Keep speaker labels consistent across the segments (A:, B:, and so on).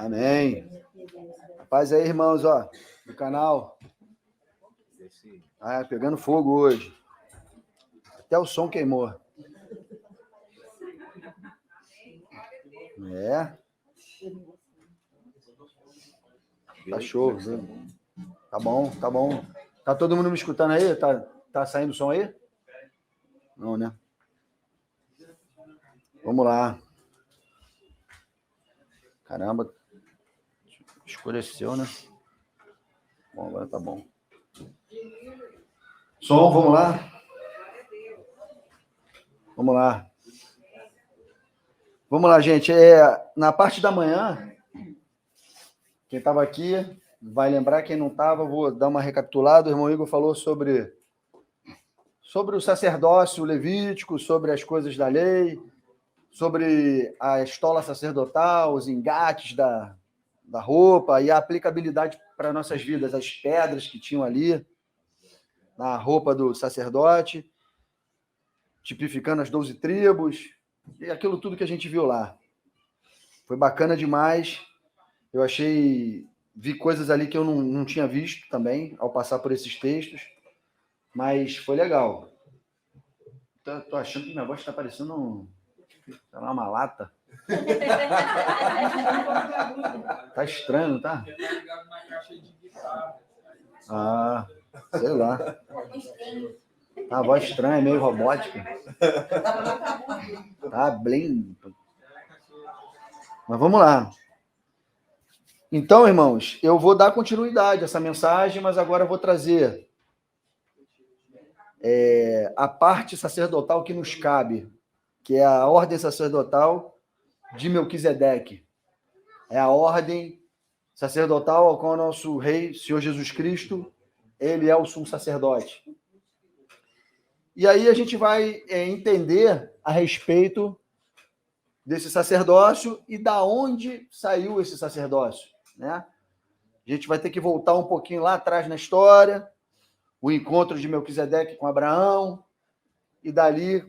A: Amém. Paz aí, irmãos, ó, do canal. Ah, pegando fogo hoje. Até o som queimou. É. Tá show, viu? Tá bom, tá bom. Tá todo mundo me escutando aí? Tá saindo som aí? Não, né? Vamos lá. Caramba. Escureceu, né? Bom, agora tá bom. Som, vamos lá? Vamos lá. Vamos lá, gente. Na parte da manhã, quem estava aqui vai lembrar, quem não estava, vou dar uma recapitulada. O irmão Igor falou sobre o sacerdócio levítico, sobre as coisas da lei, sobre a estola sacerdotal, os engates da roupa e a aplicabilidade para nossas vidas, as pedras que tinham ali na roupa do sacerdote, tipificando as 12 tribos, e aquilo tudo que a gente viu lá. Foi bacana demais. Eu vi coisas ali que eu não tinha visto também, ao passar por esses textos, mas foi legal. Tô achando que minha voz está parecendo uma lata. Tá estranho, não tá? Ah, sei lá. Tá uma voz estranha, meio robótica. Tá bem. Mas vamos lá. Então, irmãos, eu vou dar continuidade a essa mensagem, mas agora eu vou trazer a parte sacerdotal que nos cabe, que é a ordem sacerdotal de Melquisedeque. É a ordem sacerdotal ao qual o nosso Rei, Senhor Jesus Cristo, ele é o sumo sacerdote. E aí a gente vai entender a respeito desse sacerdócio e da onde saiu esse sacerdócio, né? A gente vai ter que voltar um pouquinho lá atrás na história, o encontro de Melquisedeque com Abraão, e dali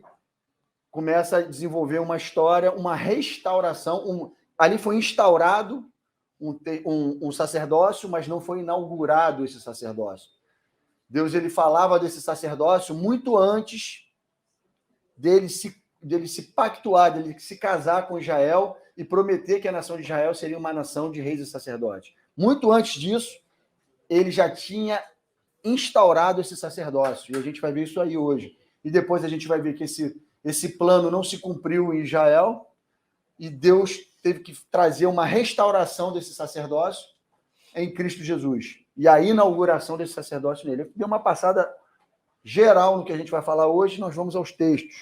A: começa a desenvolver uma história, uma restauração. Ali foi instaurado um sacerdócio, mas não foi inaugurado esse sacerdócio. Deus ele falava desse sacerdócio muito antes dele se pactuar, dele se casar com Israel e prometer que a nação de Israel seria uma nação de reis e sacerdotes. Muito antes disso, ele já tinha instaurado esse sacerdócio, e a gente vai ver isso aí hoje. E depois a gente vai ver que esse plano não se cumpriu em Israel, e Deus teve que trazer uma restauração desse sacerdócio em Cristo Jesus. E a inauguração desse sacerdócio nele. Eu dei uma passada geral no que a gente vai falar hoje, nós vamos aos textos.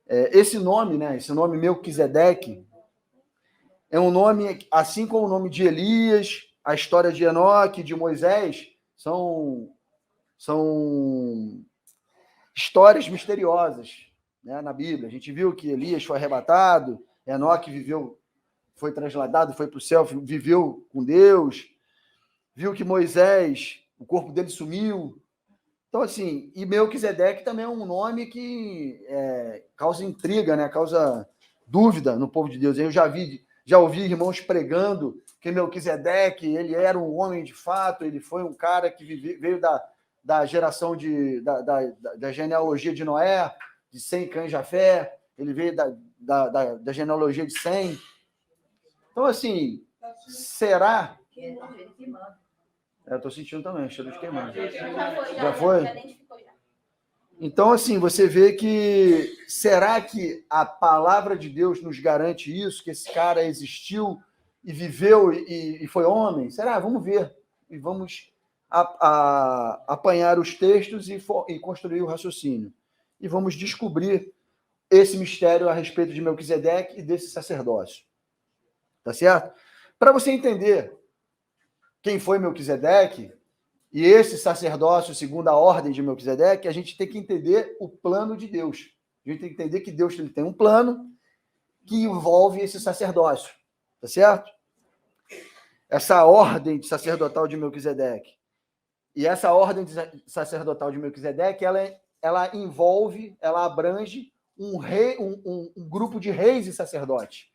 A: Esse nome, né? Esse nome Melquisedeque, é um nome, assim como o nome de Elias, a história de Enoque, de Moisés, são histórias misteriosas, né, na Bíblia. A gente viu que Elias foi arrebatado, Enoque foi trasladado, foi para o céu, viveu com Deus, viu que Moisés, o corpo dele sumiu. Então, assim, e Melquisedeque também é um nome que causa intriga, né? Causa dúvida no povo de Deus. Eu já ouvi irmãos pregando que Melquisedeque, ele era um homem de fato, ele foi um cara que veio da geração da genealogia de Noé, de Sem, Cã e Jafé, ele veio da genealogia de Sem. Então, assim, será... Estou sentindo também, cheiro de queimado. Já foi? Então, assim, você vê que... Será que a palavra de Deus nos garante isso? Que esse cara existiu e viveu e foi homem? Será? Vamos ver. E vamos apanhar os textos e construir o raciocínio. E vamos descobrir esse mistério a respeito de Melquisedeque e desse sacerdócio. Tá certo? Para você entender quem foi Melquisedeque e esse sacerdócio segundo a ordem de Melquisedeque, a gente tem que entender o plano de Deus. A gente tem que entender que Deus ele tem um plano que envolve esse sacerdócio. Tá certo? Essa ordem sacerdotal de Melquisedeque. E essa ordem sacerdotal de Melquisedeque, ela envolve, ela abrange um grupo de reis e sacerdotes.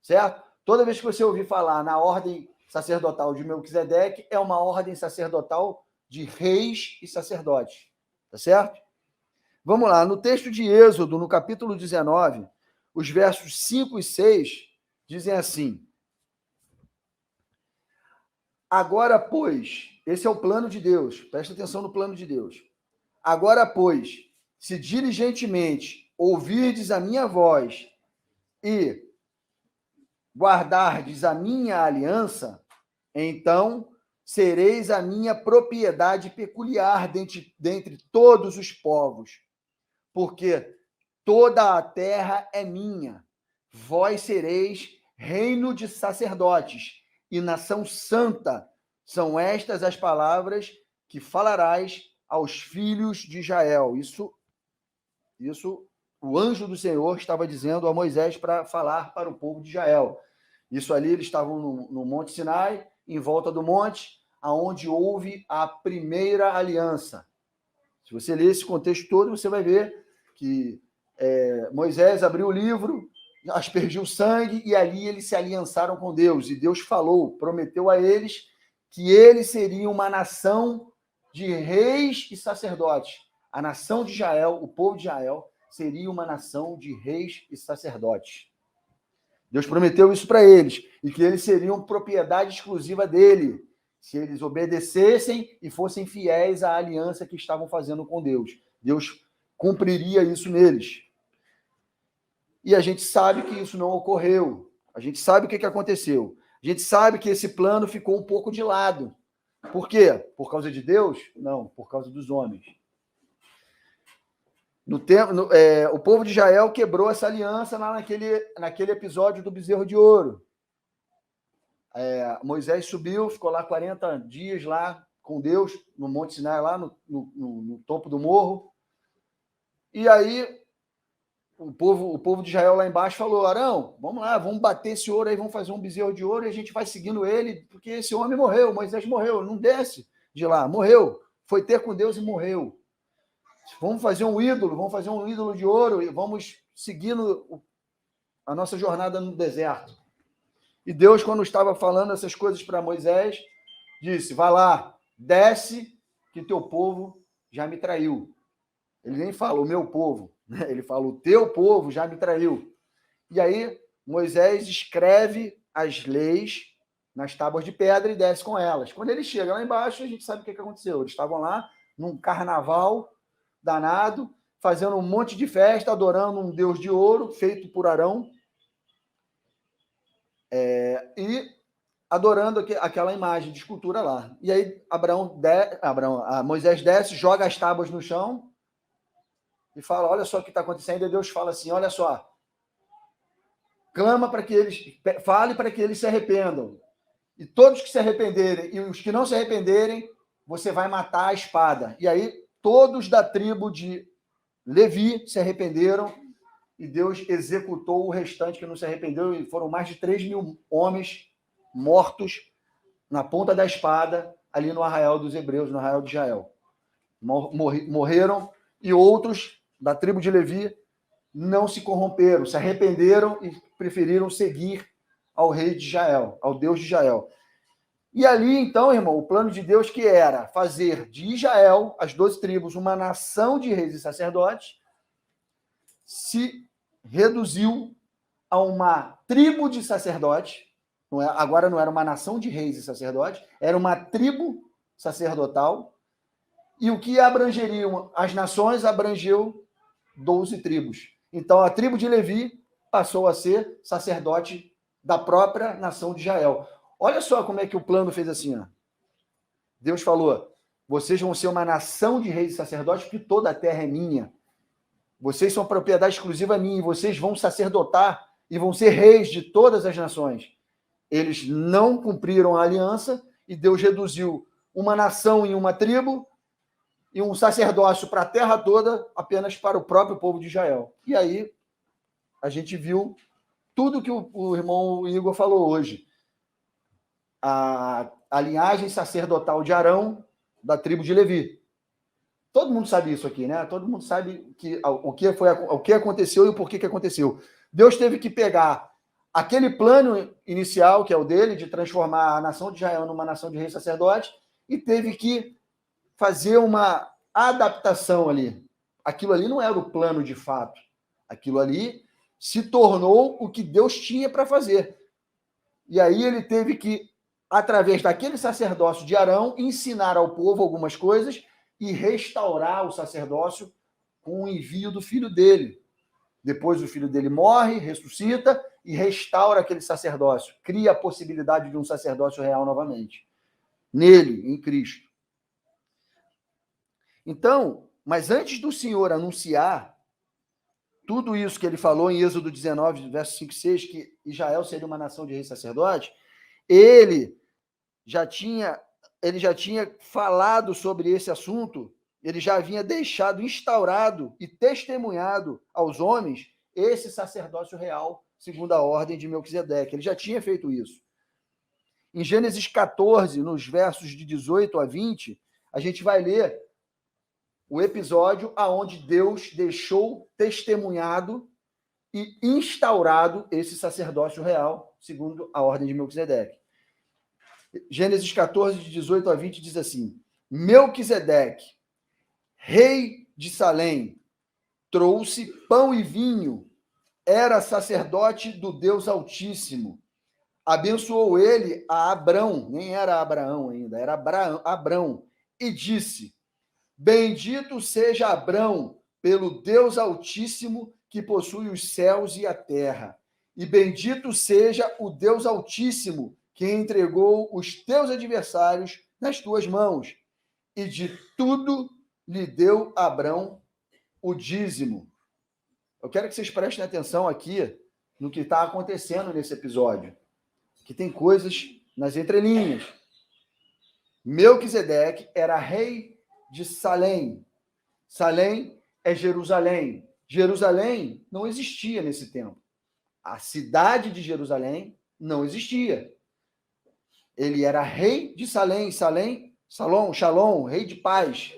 A: Certo? Toda vez que você ouvir falar na ordem sacerdotal de Melquisedeque, é uma ordem sacerdotal de reis e sacerdotes. Tá certo? Vamos lá, no texto de Êxodo, no capítulo 19, os versos 5 e 6 dizem assim: agora, pois, esse é o plano de Deus, presta atenção no plano de Deus. Agora, pois, se diligentemente ouvirdes a minha voz e guardardes a minha aliança, então sereis a minha propriedade peculiar dentre todos os povos, porque toda a terra é minha. Vós sereis reino de sacerdotes e nação santa. São estas as palavras que falarás aos filhos de Israel. Isso o anjo do Senhor estava dizendo a Moisés para falar para o povo de Israel. Isso ali, eles estavam no Monte Sinai, em volta do monte, aonde houve a primeira aliança. Se você ler esse contexto todo, você vai ver que Moisés abriu o livro, aspergiu sangue, e ali eles se aliançaram com Deus. E Deus falou, prometeu a eles que eles seriam uma nação de reis e sacerdotes. A nação de Israel, o povo de Israel, seria uma nação de reis e sacerdotes. Deus prometeu isso para eles, e que eles seriam propriedade exclusiva dele, se eles obedecessem e fossem fiéis à aliança que estavam fazendo com Deus. Deus cumpriria isso neles. E a gente sabe que isso não ocorreu. A gente sabe o que aconteceu. A gente sabe que esse plano ficou um pouco de lado. Por quê? Por causa de Deus? Não, por causa dos homens. O povo de Israel quebrou essa aliança lá naquele episódio do bezerro de ouro. Moisés subiu, ficou lá 40 dias lá com Deus, no Monte Sinai, lá no topo do morro. E aí o povo de Israel lá embaixo falou: Arão, vamos lá, vamos bater esse ouro aí, vamos fazer um bezerro de ouro e a gente vai seguindo ele, porque esse homem morreu, Moisés morreu, não desce de lá, morreu, foi ter com Deus e morreu. Vamos fazer um ídolo de ouro e vamos seguindo a nossa jornada no deserto. E Deus, quando estava falando essas coisas para Moisés, disse: vai lá, desce, que teu povo já me traiu. Ele nem fala o meu povo, né? Ele fala o teu povo já me traiu. E aí Moisés escreve as leis nas tábuas de pedra e desce com elas. Quando ele chega lá embaixo, a gente sabe o que aconteceu. Eles estavam lá num carnaval danado, fazendo um monte de festa, adorando um Deus de ouro feito por Arão, e adorando aquela imagem de escultura lá. E aí Moisés desce, joga as tábuas no chão e fala: olha só o que está acontecendo. E Deus fala assim: olha só, clama para que eles, fale para que eles se arrependam. E todos que se arrependerem e os que não se arrependerem, você vai matar a espada. E aí todos da tribo de Levi se arrependeram e Deus executou o restante que não se arrependeu, e foram mais de 3.000 homens mortos na ponta da espada ali no arraial dos hebreus, no arraial de Israel. Morreram, e outros da tribo de Levi não se corromperam, se arrependeram e preferiram seguir ao rei de Israel, ao Deus de Israel. E ali, então, irmão, o plano de Deus, que era fazer de Israel, as 12 tribos, uma nação de reis e sacerdotes, se reduziu a uma tribo de sacerdotes. Agora não era uma nação de reis e sacerdotes, era uma tribo sacerdotal. E o que abrangeriam as nações abrangeu 12 tribos. Então, a tribo de Levi passou a ser sacerdote da própria nação de Israel. Olha só como é que o plano fez assim, ó. Deus falou: vocês vão ser uma nação de reis e sacerdotes, porque toda a terra é minha. Vocês são propriedade exclusiva minha, e vocês vão sacerdotar e vão ser reis de todas as nações. Eles não cumpriram a aliança, e Deus reduziu uma nação em uma tribo e um sacerdócio para a terra toda apenas para o próprio povo de Israel. E aí a gente viu tudo que o irmão Igor falou hoje. A linhagem sacerdotal de Arão, da tribo de Levi. Todo mundo sabe isso aqui, né? Todo mundo sabe o que aconteceu e o porquê que aconteceu. Deus teve que pegar aquele plano inicial, que é o dele, de transformar a nação de Israel numa nação de reis sacerdotes, e teve que fazer uma adaptação ali. Aquilo ali não era o plano de fato. Aquilo ali se tornou o que Deus tinha para fazer. E aí ele teve que, através daquele sacerdócio de Arão, ensinar ao povo algumas coisas e restaurar o sacerdócio com o envio do filho dele. Depois o filho dele morre, ressuscita e restaura aquele sacerdócio. Cria a possibilidade de um sacerdócio real novamente. Nele, em Cristo. Então, mas antes do Senhor anunciar tudo isso que ele falou em Êxodo 19, verso 5 e 6, que Israel seria uma nação de reis sacerdotes, ele já tinha falado sobre esse assunto, ele já havia deixado instaurado e testemunhado aos homens esse sacerdócio real, segundo a ordem de Melquisedeque. Ele já tinha feito isso. Em Gênesis 14, nos versos de 18 a 20, a gente vai ler o episódio aonde Deus deixou testemunhado e instaurado esse sacerdócio real, segundo a ordem de Melquisedeque. Gênesis 14, de 18 a 20, diz assim: Melquisedeque, rei de Salém, trouxe pão e vinho, era sacerdote do Deus Altíssimo. Abençoou ele a Abrão, nem era Abraão ainda, era Abrão, e disse: Bendito seja Abrão pelo Deus Altíssimo que possui os céus e a terra. E bendito seja o Deus Altíssimo que entregou os teus adversários nas tuas mãos. E de tudo lhe deu Abrão o dízimo. Eu quero que vocês prestem atenção aqui no que está acontecendo nesse episódio, que tem coisas nas entrelinhas. Melquisedeque era rei de Salém. Salém é Jerusalém. Jerusalém não existia nesse tempo. A cidade de Jerusalém não existia. Ele era rei de Salém. Shalom, rei de paz.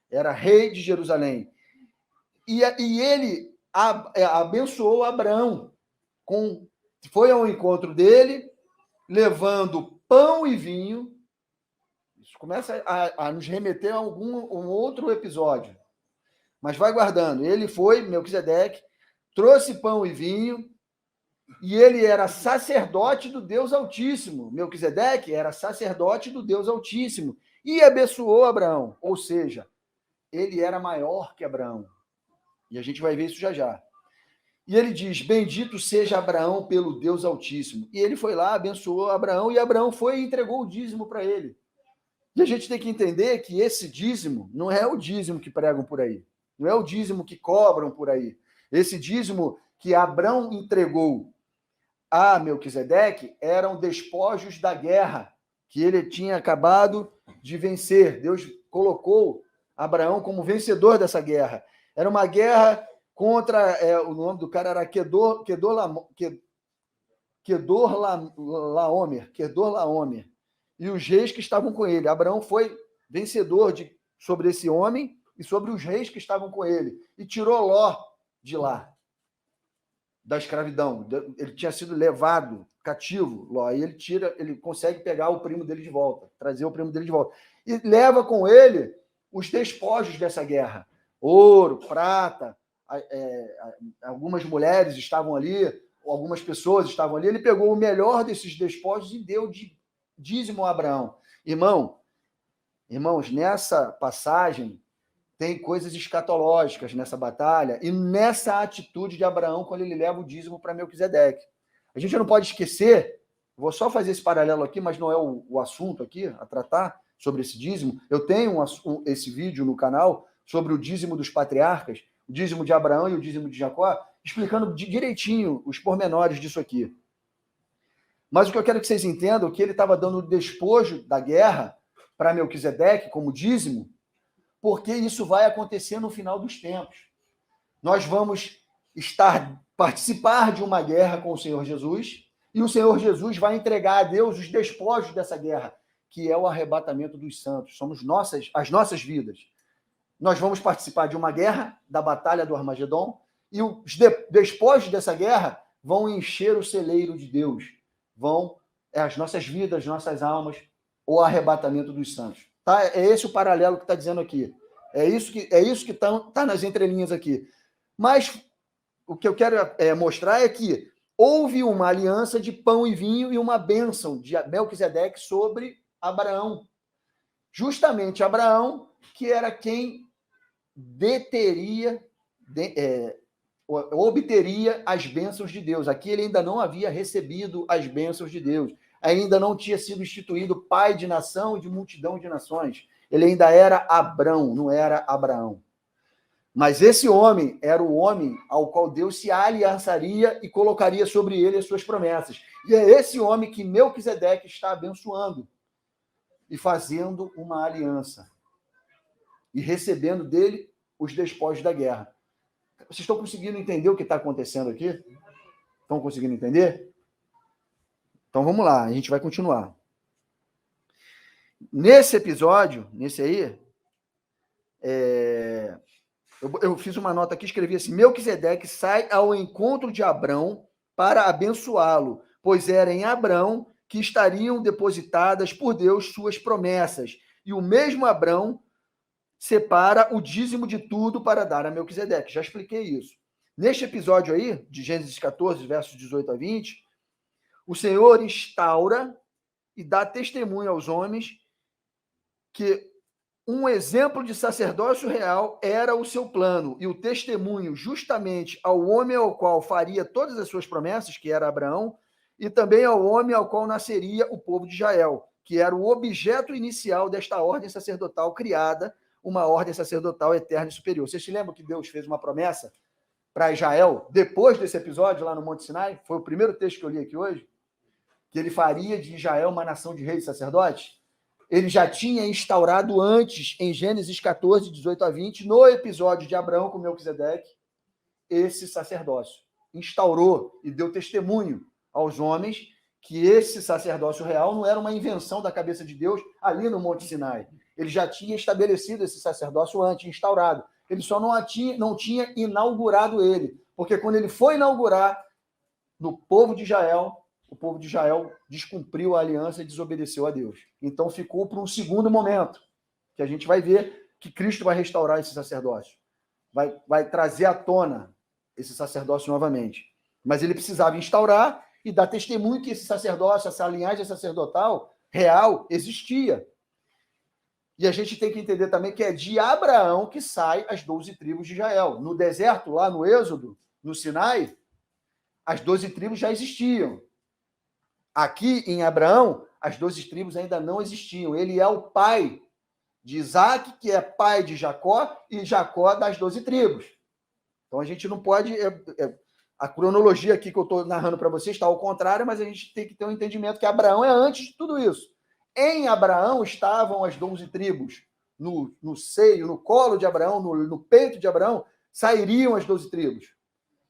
A: Era rei de Jerusalém. E ele abençoou Abraão. Foi ao encontro dele, levando pão e vinho. Isso começa a nos remeter a um outro episódio. Mas vai guardando. Ele foi, Melquisedeque, trouxe pão e vinho, e ele era sacerdote do Deus Altíssimo. Melquisedeque era sacerdote do Deus Altíssimo. E abençoou Abraão. Ou seja, ele era maior que Abraão. E a gente vai ver isso já já. E ele diz: bendito seja Abraão pelo Deus Altíssimo. E ele foi lá, abençoou Abraão, e Abraão foi e entregou o dízimo para ele. E a gente tem que entender que esse dízimo não é o dízimo que pregam por aí. Não é o dízimo que cobram por aí. Esse dízimo que Abraão entregou a Melquisedeque eram despojos da guerra que ele tinha acabado de vencer. Deus colocou Abraão como vencedor dessa guerra. Era uma guerra contra, o nome do cara era Kedorlaomer, e os reis que estavam com ele. Abraão foi vencedor sobre esse homem e sobre os reis que estavam com ele, e tirou Ló de lá, da escravidão. Ele tinha sido levado cativo, Ló, e ele consegue pegar o primo dele de volta, trazer o primo dele de volta, e leva com ele os despojos dessa guerra, ouro, prata, algumas mulheres estavam ali, algumas pessoas estavam ali. Ele pegou o melhor desses despojos e deu de dízimo a Abraão. Irmãos, nessa passagem tem coisas escatológicas nessa batalha e nessa atitude de Abraão quando ele leva o dízimo para Melquisedeque. A gente não pode esquecer, vou só fazer esse paralelo aqui, mas não é o assunto aqui a tratar sobre esse dízimo. Eu tenho esse vídeo no canal sobre o dízimo dos patriarcas, o dízimo de Abraão e o dízimo de Jacó, explicando direitinho os pormenores disso aqui. Mas o que eu quero que vocês entendam é que ele estava dando o despojo da guerra para Melquisedeque como dízimo, porque isso vai acontecer no final dos tempos. Nós vamos participar de uma guerra com o Senhor Jesus, e o Senhor Jesus vai entregar a Deus os despojos dessa guerra, que é o arrebatamento dos santos. Somos as nossas vidas. Nós vamos participar de uma guerra, da batalha do Armagedon, e os despojos dessa guerra vão encher o celeiro de Deus, vão as nossas vidas, nossas almas, o arrebatamento dos santos. Tá? É esse o paralelo que está dizendo aqui. É isso que tá nas entrelinhas aqui. Mas o que eu quero mostrar é que houve uma aliança de pão e vinho e uma bênção de Melquisedeque sobre Abraão. Justamente Abraão, que era quem obteria as bênçãos de Deus. Aqui ele ainda não havia recebido as bênçãos de Deus. Ainda não tinha sido instituído pai de nação e de multidão de nações. Ele ainda era Abrão, não era Abraão. Mas esse homem era o homem ao qual Deus se aliançaria e colocaria sobre ele as suas promessas. E é esse homem que Melquisedeque está abençoando e fazendo uma aliança e recebendo dele os despojos da guerra. Vocês estão conseguindo entender o que está acontecendo aqui? Estão conseguindo entender? Então vamos lá, a gente vai continuar. Nesse episódio, nesse aí, eu fiz uma nota aqui, escrevi assim: Melquisedeque sai ao encontro de Abrão para abençoá-lo, pois era em Abrão que estariam depositadas por Deus suas promessas. E o mesmo Abrão separa o dízimo de tudo para dar a Melquisedeque. Já expliquei isso. Neste episódio aí, de Gênesis 14, versos 18 a 20, o Senhor instaura e dá testemunho aos homens que um exemplo de sacerdócio real era o seu plano, e o testemunho justamente ao homem ao qual faria todas as suas promessas, que era Abraão, e também ao homem ao qual nasceria o povo de Israel, que era o objeto inicial desta ordem sacerdotal criada, uma ordem sacerdotal eterna e superior. Vocês se lembram que Deus fez uma promessa para Israel, depois desse episódio lá no Monte Sinai? Foi o primeiro texto que eu li aqui hoje, que ele faria de Israel uma nação de reis e sacerdotes. Ele já tinha instaurado antes, em Gênesis 14, 18 a 20, no episódio de Abraão com Melquisedeque, esse sacerdócio. Instaurou e deu testemunho aos homens que esse sacerdócio real não era uma invenção da cabeça de Deus ali no Monte Sinai. Ele já tinha estabelecido esse sacerdócio antes, instaurado. Ele só não tinha inaugurado ele. Porque quando ele foi inaugurar no povo de Israel, o povo de Israel descumpriu a aliança e desobedeceu a Deus. Então ficou para um segundo momento, que a gente vai ver que Cristo vai restaurar esse sacerdócio. Vai trazer à tona esse sacerdócio novamente. Mas ele precisava instaurar e dar testemunho que esse sacerdócio, essa linhagem sacerdotal real existia. E a gente tem que entender também que é de Abraão que sai as 12 tribos de Israel. No deserto, lá no Êxodo, no Sinai, as 12 tribos já existiam. Aqui em Abraão, as 12 tribos ainda não existiam. Ele é o pai de Isaac, que é pai de Jacó, e Jacó das 12 tribos. Então a gente não pode... a cronologia aqui que eu estou narrando para vocês está ao contrário, mas a gente tem que ter um entendimento que Abraão é antes de tudo isso. Em Abraão estavam as 12 tribos. No seio, no colo de Abraão, no peito de Abraão, sairiam as 12 tribos.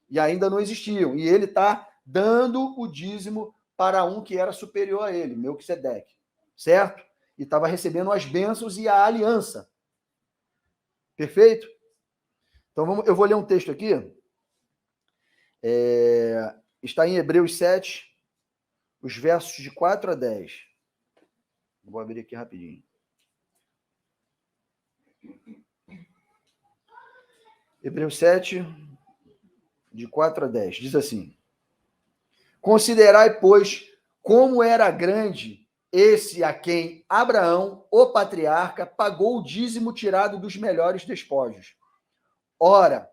A: E ainda não existiam. E ele está dando o dízimo para um que era superior a ele, Melquisedeque, certo? E estava recebendo as bênçãos e a aliança. Perfeito? Então, eu vou ler um texto aqui. Está em Hebreus 7, os versos de 4 a 10. Vou abrir aqui rapidinho. Hebreus 7, de 4 a 10. Diz assim: Considerai, pois, como era grande esse a quem Abraão, o patriarca, pagou o dízimo tirado dos melhores despojos. Ora,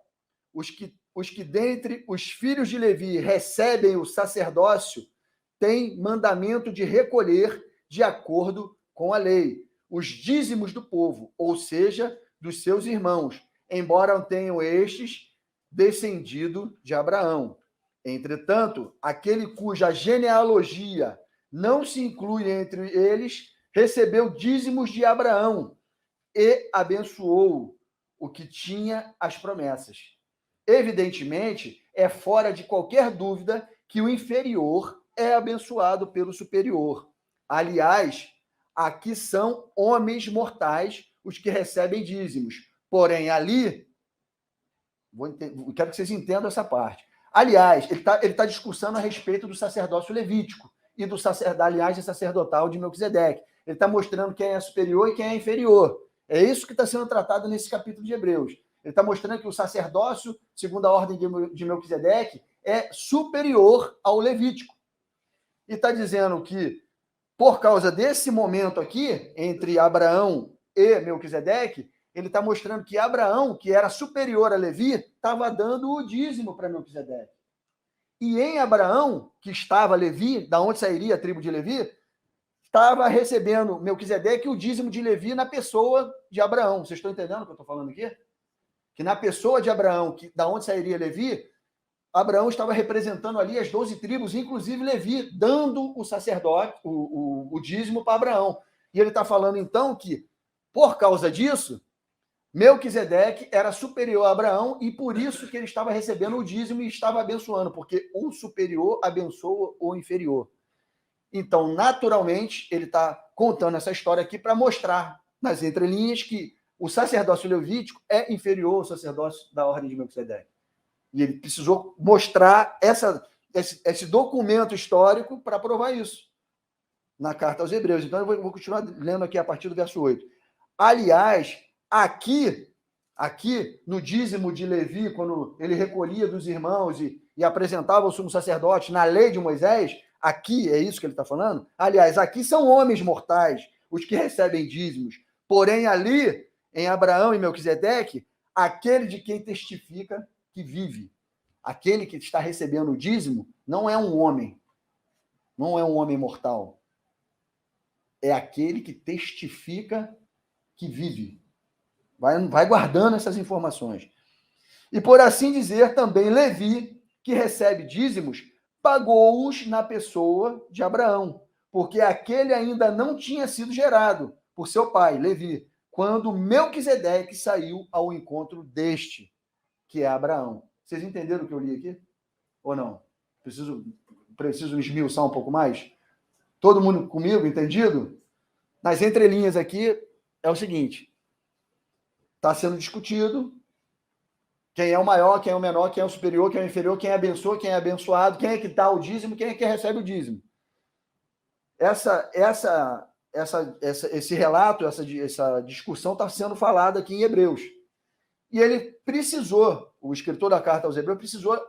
A: os que dentre os filhos de Levi recebem o sacerdócio têm mandamento de recolher, de acordo com a lei, os dízimos do povo, ou seja, dos seus irmãos, embora tenham estes descendido de Abraão. Entretanto, aquele cuja genealogia não se inclui entre eles, recebeu dízimos de Abraão e abençoou o que tinha as promessas. Evidentemente, é fora de qualquer dúvida que o inferior é abençoado pelo superior. Aliás, aqui são homens mortais os que recebem dízimos. Porém, ali, quero que vocês entendam essa parte. Aliás, ele tá discursando a respeito do sacerdócio levítico e da linhagem sacerdotal de Melquisedeque. Ele está mostrando quem é superior e quem é inferior. É isso que está sendo tratado nesse capítulo de Hebreus. Ele está mostrando que o sacerdócio, segundo a ordem de Melquisedeque, é superior ao levítico. E está dizendo que, por causa desse momento aqui, entre Abraão e Melquisedeque, ele está mostrando que Abraão, que era superior a Levi, estava dando o dízimo para Melquisedeque. E em Abraão, que estava Levi, da onde sairia a tribo de Levi, estava recebendo Melquisedeque o dízimo de Levi na pessoa de Abraão. Vocês estão entendendo o que eu estou falando aqui? Que na pessoa de Abraão, da onde sairia Levi, Abraão estava representando ali as 12 tribos, inclusive Levi, dando o sacerdote, o dízimo para Abraão. E ele está falando, então, que, por causa disso, Melquisedeque era superior a Abraão e por isso que ele estava recebendo o dízimo e estava abençoando, porque o superior abençoa o inferior. Então, naturalmente, ele está contando essa história aqui para mostrar, nas entrelinhas, que o sacerdócio levítico é inferior ao sacerdócio da ordem de Melquisedeque. E ele precisou mostrar esse documento histórico para provar isso na carta aos Hebreus. Então, eu vou continuar lendo aqui a partir do verso 8. Aliás, aqui no dízimo de Levi, quando ele recolhia dos irmãos e apresentava o sumo sacerdote na lei de Moisés, aqui é isso que ele está falando? Aliás, aqui são homens mortais, os que recebem dízimos. Porém, ali, em Abraão e Melquisedeque, aquele de quem testifica que vive. Aquele que está recebendo o dízimo não é um homem. Não é um homem mortal. É aquele que testifica que vive. Vai guardando essas informações. E por assim dizer, também Levi, que recebe dízimos, pagou-os na pessoa de Abraão, porque aquele ainda não tinha sido gerado por seu pai, Levi, quando Melquisedeque saiu ao encontro deste, que é Abraão. Vocês entenderam o que eu li aqui? Ou não? Preciso esmiuçar um pouco mais? Todo mundo comigo, entendido? Nas entrelinhas aqui, é o seguinte. Está sendo discutido quem é o maior, quem é o menor, quem é o superior, quem é o inferior, quem abençoa, quem é abençoado, quem é que dá o dízimo, quem é que recebe o dízimo. Esse relato, essa discussão está sendo falada aqui em Hebreus. E ele precisou, o escritor da carta aos Hebreus, precisou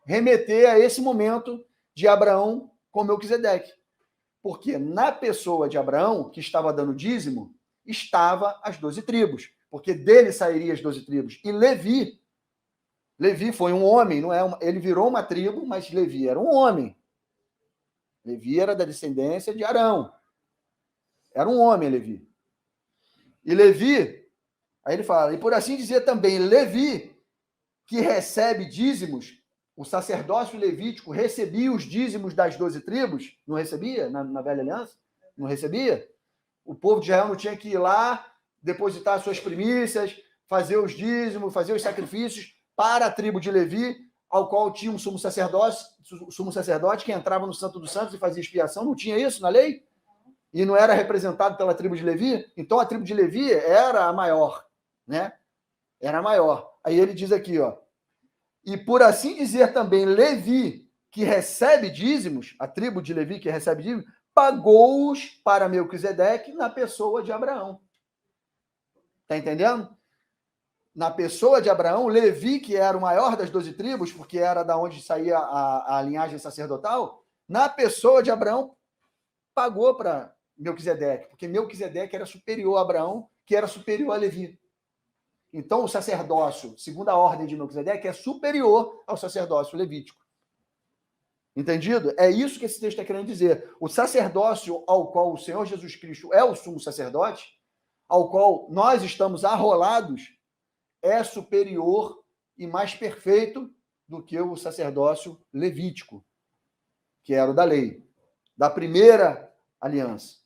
A: remeter a esse momento de Abraão com Melquisedeque. Porque na pessoa de Abraão, que estava dando dízimo, estava as 12 tribos. Porque dele sairiam as 12 tribos. E Levi foi um homem, não é ele virou uma tribo, mas Levi era um homem. Levi era da descendência de Arão. Era um homem, Levi. E Levi, aí ele fala, e por assim dizer também, Levi, que recebe dízimos, o sacerdócio levítico recebia os dízimos das 12 tribos, não recebia na Velha Aliança? Não recebia? O povo de Israel não tinha que ir lá, depositar suas primícias, fazer os dízimos, fazer os sacrifícios para a tribo de Levi, ao qual tinha um sumo sacerdote que entrava no Santo dos Santos e fazia expiação. Não tinha isso na lei? E não era representado pela tribo de Levi? Então a tribo de Levi era a maior, né? Era a maior. Aí ele diz aqui, ó, e por assim dizer também, Levi, que recebe dízimos, a tribo de Levi que recebe dízimos, pagou-os para Melquisedeque na pessoa de Abraão. Está entendendo? Na pessoa de Abraão, Levi, que era o maior das 12 tribos, porque era da onde saía a linhagem sacerdotal, na pessoa de Abraão, pagou para Melquisedeque, porque Melquisedeque era superior a Abraão, que era superior a Levi. Então, o sacerdócio, segundo a ordem de Melquisedeque, é superior ao sacerdócio levítico. Entendido? É isso que esse texto está querendo dizer. O sacerdócio ao qual o Senhor Jesus Cristo é o sumo sacerdote, ao qual nós estamos arrolados, é superior e mais perfeito do que o sacerdócio levítico, que era o da lei, da primeira aliança.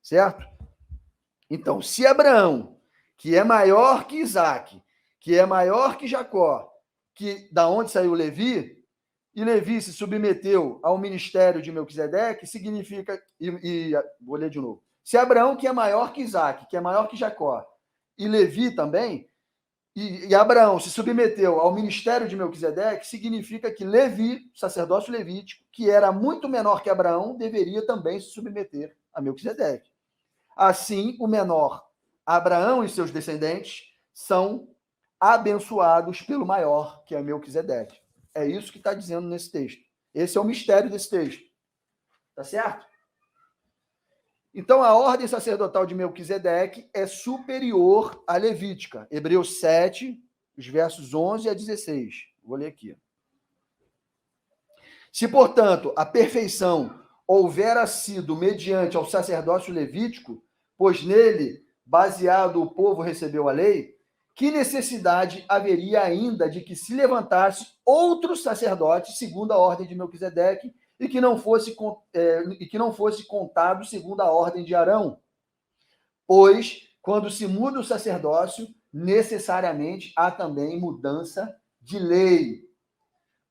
A: Certo? Então, se Abraão, que é maior que Isaac, que é maior que Jacó, que da onde saiu Levi, e Levi se submeteu ao ministério de Melquisedeque, significa, vou ler de novo, se Abraão, que é maior que Isaac, que é maior que Jacó, e Levi também, e Abraão se submeteu ao ministério de Melquisedeque, significa que Levi, sacerdócio levítico, que era muito menor que Abraão, deveria também se submeter a Melquisedeque. Assim, o menor, Abraão e seus descendentes, são abençoados pelo maior, que é Melquisedeque. É isso que está dizendo nesse texto. Esse é o mistério desse texto. Tá certo? Então, a ordem sacerdotal de Melquisedeque é superior à levítica. Hebreus 7, os versos 11 a 16. Vou ler aqui. Se, portanto, a perfeição houvera sido mediante ao sacerdócio levítico, pois nele, baseado, o povo recebeu a lei, que necessidade haveria ainda de que se levantasse outro sacerdote segundo a ordem de Melquisedeque e que não fosse contado segundo a ordem de Arão? Pois, quando se muda o sacerdócio, necessariamente há também mudança de lei,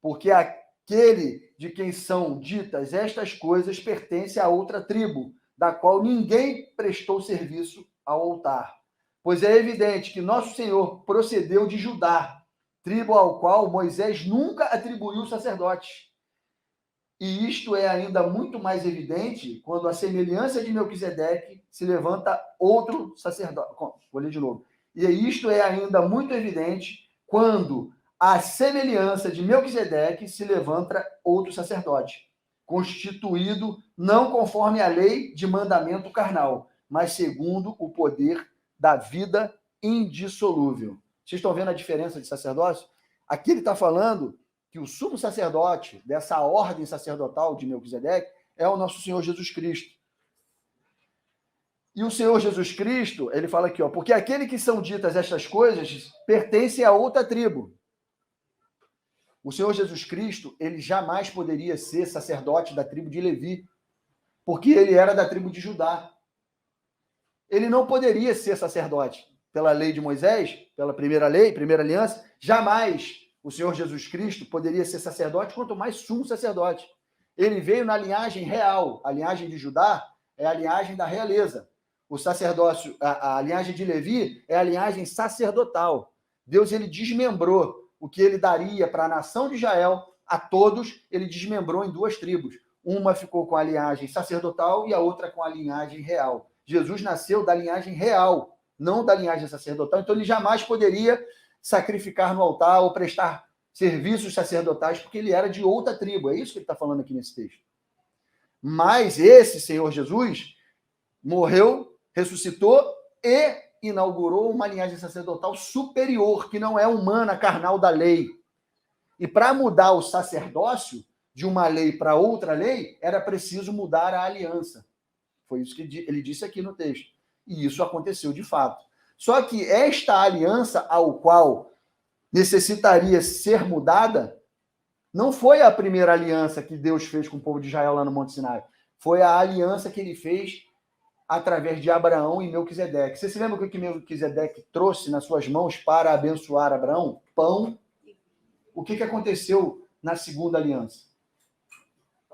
A: porque aquele de quem são ditas estas coisas pertence a outra tribo, da qual ninguém prestou serviço ao altar. Pois é evidente que nosso Senhor procedeu de Judá, tribo ao qual Moisés nunca atribuiu sacerdotes. E isto é ainda muito mais evidente quando a semelhança de Melquisedeque se levanta outro sacerdote. Vou ler de novo. E isto é ainda muito evidente quando a semelhança de Melquisedeque se levanta outro sacerdote, constituído não conforme a lei de mandamento carnal, mas segundo o poder da vida indissolúvel. Vocês estão vendo a diferença de sacerdócio? Aqui ele está falando que o sumo sacerdote dessa ordem sacerdotal de Melquisedeque é o nosso Senhor Jesus Cristo. E o Senhor Jesus Cristo, ele fala aqui, porque aquele que são ditas estas coisas pertence a outra tribo. O Senhor Jesus Cristo, ele jamais poderia ser sacerdote da tribo de Levi, porque ele era da tribo de Judá. Ele não poderia ser sacerdote pela lei de Moisés, pela primeira lei, primeira aliança, jamais o Senhor Jesus Cristo poderia ser sacerdote, quanto mais sumo sacerdote. Ele veio na linhagem real. A linhagem de Judá é a linhagem da realeza. O sacerdócio, a linhagem de Levi é a linhagem sacerdotal. Deus, ele desmembrou o que ele daria para a nação de Israel, a todos, ele desmembrou em duas tribos. Uma ficou com a linhagem sacerdotal e a outra com a linhagem real. Jesus nasceu da linhagem real, não da linhagem sacerdotal, então ele jamais poderia sacrificar no altar ou prestar serviços sacerdotais, porque ele era de outra tribo. É isso que ele está falando aqui nesse texto. Mas esse Senhor Jesus morreu, ressuscitou e inaugurou uma linhagem sacerdotal superior, que não é humana, carnal da lei. E para mudar o sacerdócio de uma lei para outra lei, era preciso mudar a aliança. Foi isso que ele disse aqui no texto. E isso aconteceu de fato. Só que esta aliança ao qual necessitaria ser mudada não foi a primeira aliança que Deus fez com o povo de Israel lá no Monte Sinai. Foi a aliança que ele fez através de Abraão e Melquisedeque. Você se lembra o que Melquisedeque trouxe nas suas mãos para abençoar Abraão? Pão. O que aconteceu na segunda aliança?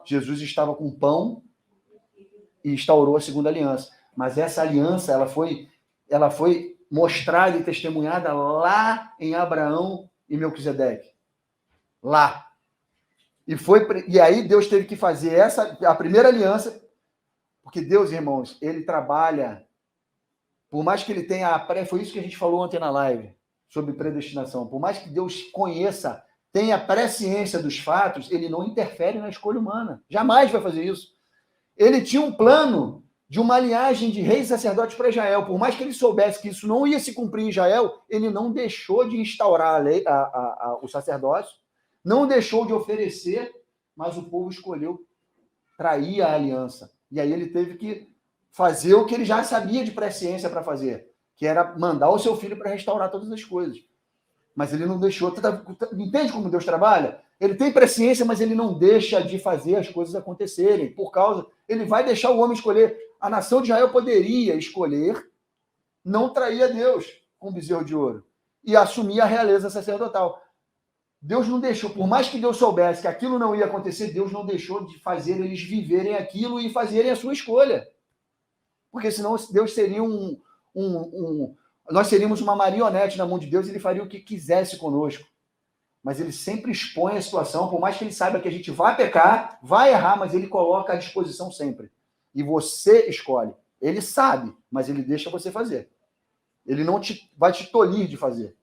A: Jesus estava com pão e instaurou a segunda aliança. Mas essa aliança, ela foi mostrada e testemunhada lá em Abraão e Melquisedeque. Lá. E aí Deus teve que fazer a primeira aliança, porque Deus, irmãos, ele trabalha, por mais que ele tenha foi isso que a gente falou ontem na live, sobre predestinação, por mais que Deus conheça, tenha presciência dos fatos, ele não interfere na escolha humana. Jamais vai fazer isso. Ele tinha um plano de uma linhagem de reis e sacerdotes para Israel. Por mais que ele soubesse que isso não ia se cumprir em Israel, ele não deixou de instaurar a lei, o sacerdócio, não deixou de oferecer, mas o povo escolheu trair a aliança. E aí ele teve que fazer o que ele já sabia de presciência para fazer, que era mandar o seu filho para restaurar todas as coisas. Mas ele não deixou. Entende como Deus trabalha? Ele tem presciência, mas ele não deixa de fazer as coisas acontecerem. Ele vai deixar o homem escolher. A nação de Israel poderia escolher não trair a Deus com o bezerro de ouro e assumir a realeza sacerdotal. Deus não deixou, por mais que Deus soubesse que aquilo não ia acontecer, Deus não deixou de fazer eles viverem aquilo e fazerem a sua escolha. Porque senão Deus seria nós seríamos uma marionete na mão de Deus, ele faria o que quisesse conosco. Mas ele sempre expõe a situação, por mais que ele saiba que a gente vai pecar, vai errar, mas ele coloca à disposição sempre. E você escolhe. Ele sabe, mas ele deixa você fazer. Ele não vai te tolir de fazer.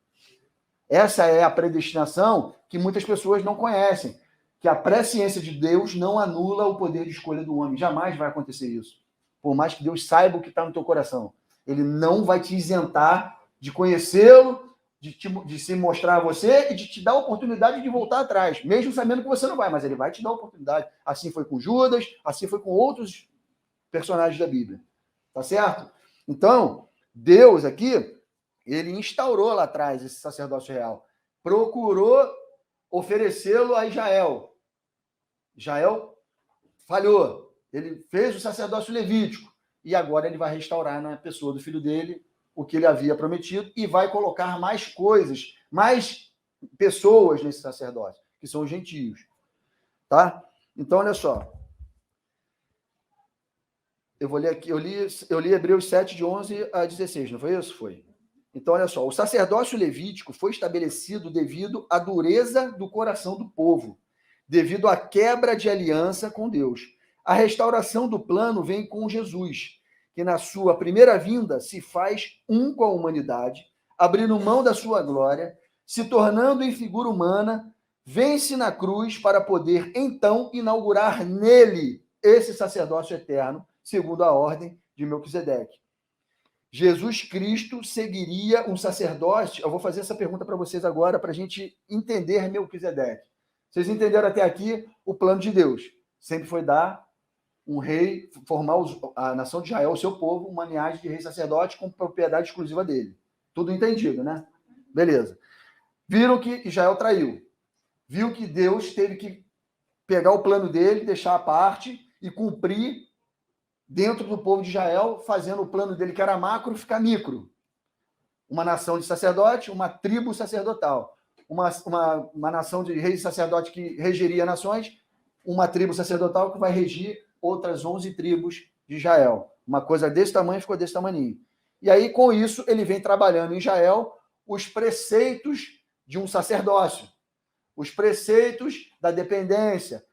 A: Essa é a predestinação que muitas pessoas não conhecem. Que a presciência de Deus não anula o poder de escolha do homem. Jamais vai acontecer isso. Por mais que Deus saiba o que está no teu coração. Ele não vai te isentar de conhecê-lo, de se mostrar a você e de te dar a oportunidade de voltar atrás, mesmo sabendo que você não vai, mas ele vai te dar a oportunidade. Assim foi com Judas, assim foi com outros personagens da Bíblia. Tá certo? Então, Deus aqui, ele instaurou lá atrás esse sacerdócio real. Procurou oferecê-lo a Israel. Israel falhou. Ele fez o sacerdócio levítico. E agora ele vai restaurar na pessoa do filho dele o que ele havia prometido e vai colocar mais coisas, mais pessoas nesse sacerdócio, que são os gentios. Tá? Então, olha só. Eu vou ler aqui, eu li Hebreus 7, de 11 a 16, não foi isso? Foi. Então, olha só. O sacerdócio levítico foi estabelecido devido à dureza do coração do povo, devido à quebra de aliança com Deus. A restauração do plano vem com Jesus, que na sua primeira vinda se faz um com a humanidade, abrindo mão da sua glória, se tornando em figura humana, vence na cruz para poder, então, inaugurar nele esse sacerdócio eterno, segundo a ordem de Melquisedeque. Jesus Cristo seguiria um sacerdócio. Eu vou fazer essa pergunta para vocês agora, para a gente entender Melquisedeque. Vocês entenderam até aqui o plano de Deus. Sempre foi dar um rei, formar a nação de Israel, o seu povo, uma linhagem de rei sacerdote com propriedade exclusiva dele. Tudo entendido, né? Beleza. Viram que Israel traiu. Viu que Deus teve que pegar o plano dele, deixar à parte e cumprir dentro do povo de Israel, fazendo o plano dele, que era macro, ficar micro. Uma nação de sacerdote, uma tribo sacerdotal. Uma nação de reis e sacerdote que regeria nações, uma tribo sacerdotal que vai regir outras 11 tribos de Israel. Uma coisa desse tamanho ficou desse tamanho. E aí, com isso, ele vem trabalhando em Israel os preceitos de um sacerdócio, os preceitos da dependência,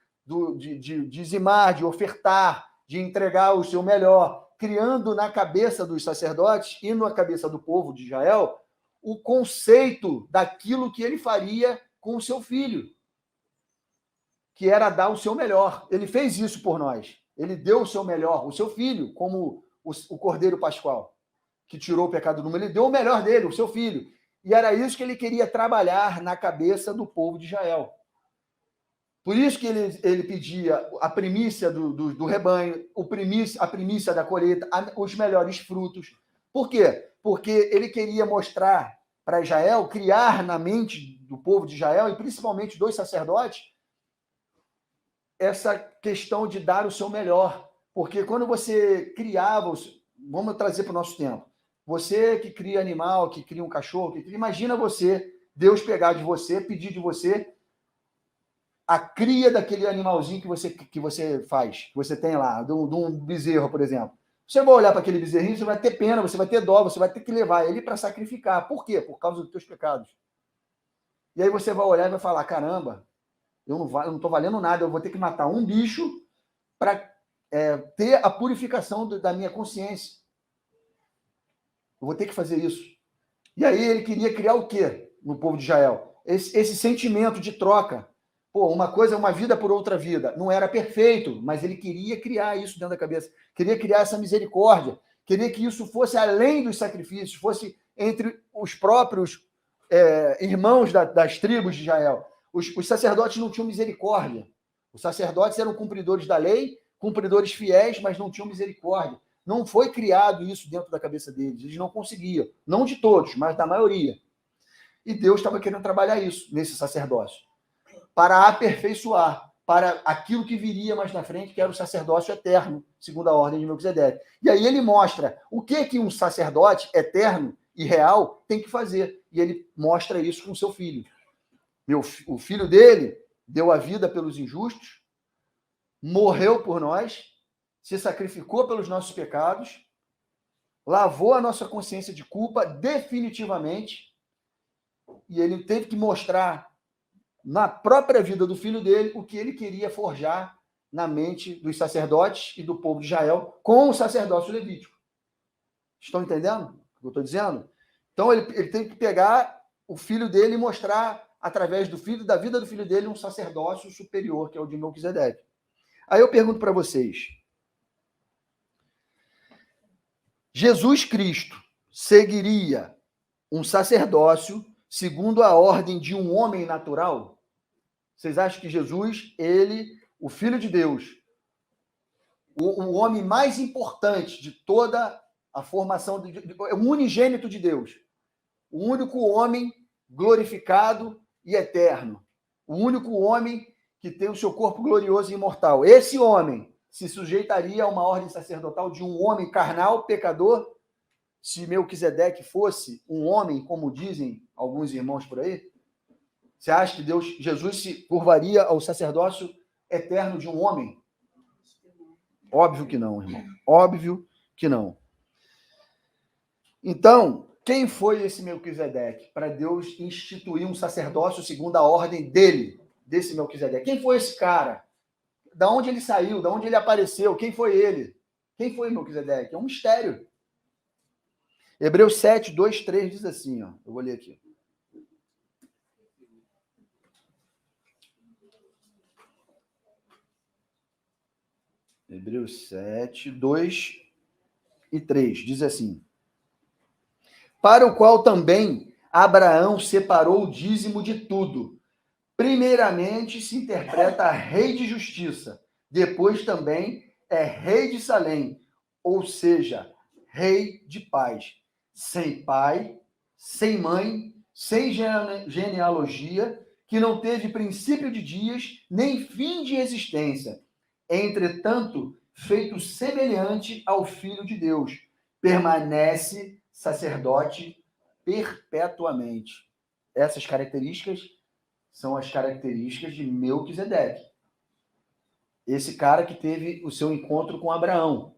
A: de dizimar, de ofertar, de entregar o seu melhor, criando na cabeça dos sacerdotes e na cabeça do povo de Israel o conceito daquilo que ele faria com o seu filho, que era dar o seu melhor. Ele fez isso por nós. Ele deu o seu melhor, o seu filho, como o Cordeiro Pascual, que tirou o pecado do mundo. Ele deu o melhor dele, o seu filho. E era isso que ele queria trabalhar na cabeça do povo de Israel. Por isso que ele pedia a primícia do rebanho, a primícia da colheita, os melhores frutos. Por quê? Porque ele queria mostrar para Israel, criar na mente do povo de Israel, e principalmente dos sacerdotes, essa questão de dar o seu melhor. Porque quando você criava, vamos trazer para o nosso tempo, você que cria animal, que cria um cachorro, imagina você, Deus pegar de você, pedir de você a cria daquele animalzinho que você faz, que você tem lá, de um bezerro, por exemplo. Você vai olhar para aquele bezerrinho, você vai ter pena, você vai ter dó, você vai ter que levar ele para sacrificar. Por quê? Por causa dos teus pecados. E aí você vai olhar e vai falar, caramba, eu não estou valendo nada, eu vou ter que matar um bicho para ter a purificação da minha consciência. Eu vou ter que fazer isso. E aí ele queria criar o quê no povo de Israel? Esse sentimento de troca. Pô, uma coisa é uma vida por outra vida. Não era perfeito, mas ele queria criar isso dentro da cabeça. Queria criar essa misericórdia. Queria que isso fosse além dos sacrifícios, fosse entre os próprios irmãos das tribos de Israel. Os sacerdotes não tinham misericórdia. Os sacerdotes eram cumpridores da lei, cumpridores fiéis, mas não tinham misericórdia. Não foi criado isso dentro da cabeça deles. Eles não conseguiam. Não de todos, mas da maioria. E Deus estava querendo trabalhar isso nesse sacerdócio, para aperfeiçoar, para aquilo que viria mais na frente, que era o sacerdócio eterno, segundo a ordem de Melquisedeque. E aí ele mostra o que um sacerdote eterno e real tem que fazer. E ele mostra isso com seu filho. O filho dele deu a vida pelos injustos, morreu por nós, se sacrificou pelos nossos pecados, lavou a nossa consciência de culpa definitivamente, e ele teve que mostrar na própria vida do filho dele o que ele queria forjar na mente dos sacerdotes e do povo de Israel com o sacerdócio levítico. Estão entendendo o que eu estou dizendo? Então, ele tem que pegar o filho dele e mostrar, através do filho, da vida do filho dele, um sacerdócio superior, que é o de Melquisedeque. Aí eu pergunto para vocês, Jesus Cristo seguiria um sacerdócio segundo a ordem de um homem natural? Vocês acham que Jesus, ele, o Filho de Deus, o homem mais importante de toda a formação, o unigênito de Deus, o único homem glorificado e eterno, o único homem que tem o seu corpo glorioso e imortal, esse homem se sujeitaria a uma ordem sacerdotal de um homem carnal, pecador, se Melquisedeque fosse um homem, como dizem alguns irmãos por aí? Você acha que Jesus se curvaria ao sacerdócio eterno de um homem? Óbvio que não, irmão. Óbvio que não. Então, quem foi esse Melquisedeque para Deus instituir um sacerdócio segundo a ordem dele, desse Melquisedeque? Quem foi esse cara? Da onde ele saiu? Da onde ele apareceu? Quem foi ele? Quem foi Melquisedeque? É um mistério. Hebreus 7, 2, 3 diz assim, ó. Eu vou ler aqui. Hebreus 7, 2 e 3 diz assim: para o qual também Abraão separou o dízimo de tudo. Primeiramente se interpreta rei de justiça, depois também é rei de Salém, ou seja, rei de paz. Sem pai, sem mãe, sem genealogia, que não teve princípio de dias, nem fim de existência. Entretanto, feito semelhante ao Filho de Deus, permanece sacerdote perpetuamente. Essas características são as características de Melquisedeque. Esse cara que teve o seu encontro com Abraão,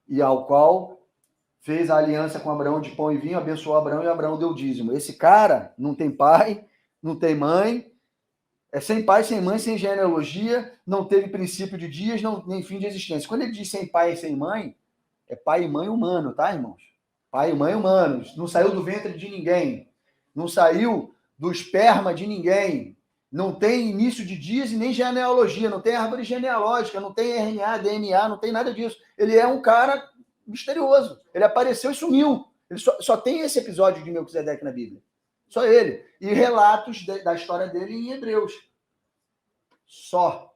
A: e ao qual fez a aliança com Abraão de pão e vinho, abençoou Abraão e Abraão deu dízimo. Esse cara não tem pai, não tem mãe, é sem pai, sem mãe, sem genealogia, não teve princípio de dias, nem fim de existência. Quando ele diz sem pai e sem mãe, é pai e mãe humano, tá, irmãos? Pai e mãe humanos. Não saiu do ventre de ninguém. Não saiu do esperma de ninguém. Não tem início de dias e nem genealogia. Não tem árvore genealógica, não tem RNA, DNA, não tem nada disso. Ele é um cara misterioso. Ele apareceu e sumiu. Ele só tem esse episódio de Melquisedeque na Bíblia. Só ele. E relatos da história dele em Hebreus. Só.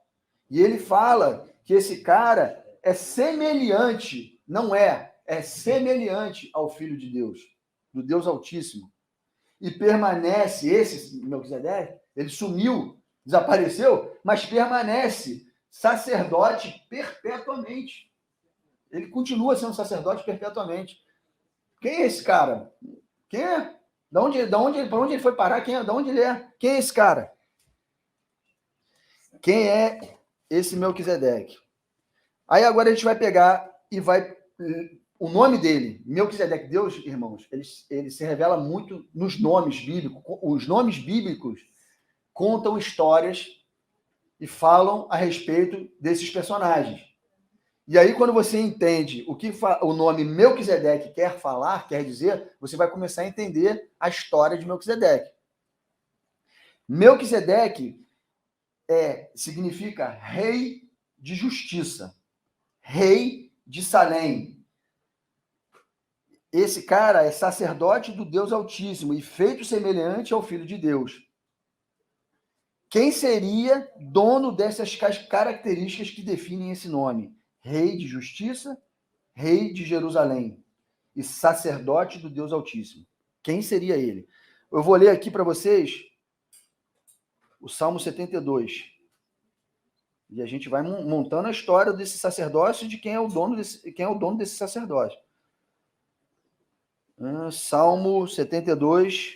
A: E ele fala que esse cara é semelhante, não é semelhante ao Filho de Deus, do Deus Altíssimo. E permanece, esse Melquisedeque, ele sumiu, desapareceu, mas permanece sacerdote perpetuamente. Ele continua sendo sacerdote perpetuamente. Quem é esse cara? Quem é? Para onde ele foi parar? Quem é? De onde ele é? Quem é esse cara? Quem é esse Melquisedeque? Aí agora a gente vai pegar e vai... O nome dele, Melquisedeque, Deus, irmãos, ele se revela muito nos nomes bíblicos. Os nomes bíblicos contam histórias e falam a respeito desses personagens. E aí, quando você entende o que o nome Melquisedeque quer falar, quer dizer, você vai começar a entender a história de Melquisedeque. Melquisedeque significa rei de justiça, rei de Salém. Esse cara é sacerdote do Deus Altíssimo e feito semelhante ao Filho de Deus. Quem seria dono dessas características que definem esse nome? Rei de justiça, rei de Jerusalém e sacerdote do Deus Altíssimo. Quem seria ele? Eu vou ler aqui para vocês o Salmo 72. E a gente vai montando a história desse sacerdócio e de quem é o dono desse sacerdócio. Salmo 72.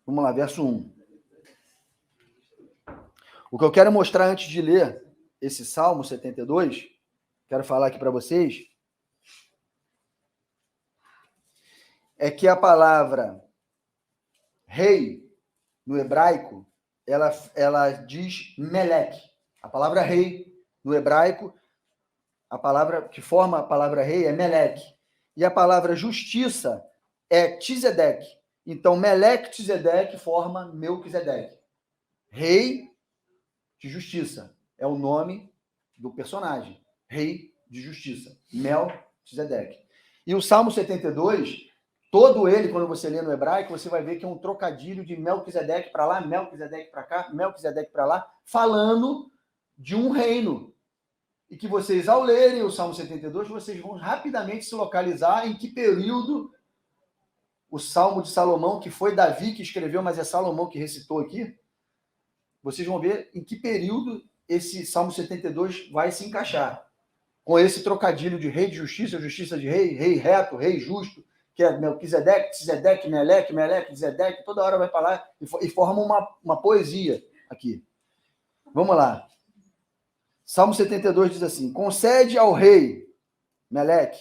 A: Vamos lá, verso 1. O que eu quero mostrar antes de ler esse Salmo 72 quero falar aqui para vocês é que a palavra rei, no hebraico, ela diz Meleque. A palavra rei, no hebraico, a palavra que forma a palavra rei é Meleque. E a palavra justiça é Tzedek. Então, Meleque Tzedek forma Melquisedeque. Rei de justiça. É o nome do personagem. Rei de justiça. Melquisedeque. E o Salmo 72, todo ele, quando você lê no hebraico, você vai ver que é um trocadilho de Melquisedeque para lá, Melquisedeque para cá, Melquisedeque para lá, falando de um reino. E que vocês, ao lerem o Salmo 72, vocês vão rapidamente se localizar em que período o Salmo de Salomão, que foi Davi que escreveu, mas é Salomão que recitou aqui, vocês vão ver em que período esse Salmo 72 vai se encaixar. Com esse trocadilho de rei de justiça, justiça de rei, rei reto, rei justo, que é Melquisedeque, Tzedek, Meleque, Tzedek, toda hora vai falar e forma uma poesia aqui. Vamos lá. Salmo 72 diz assim: concede ao rei Meleque,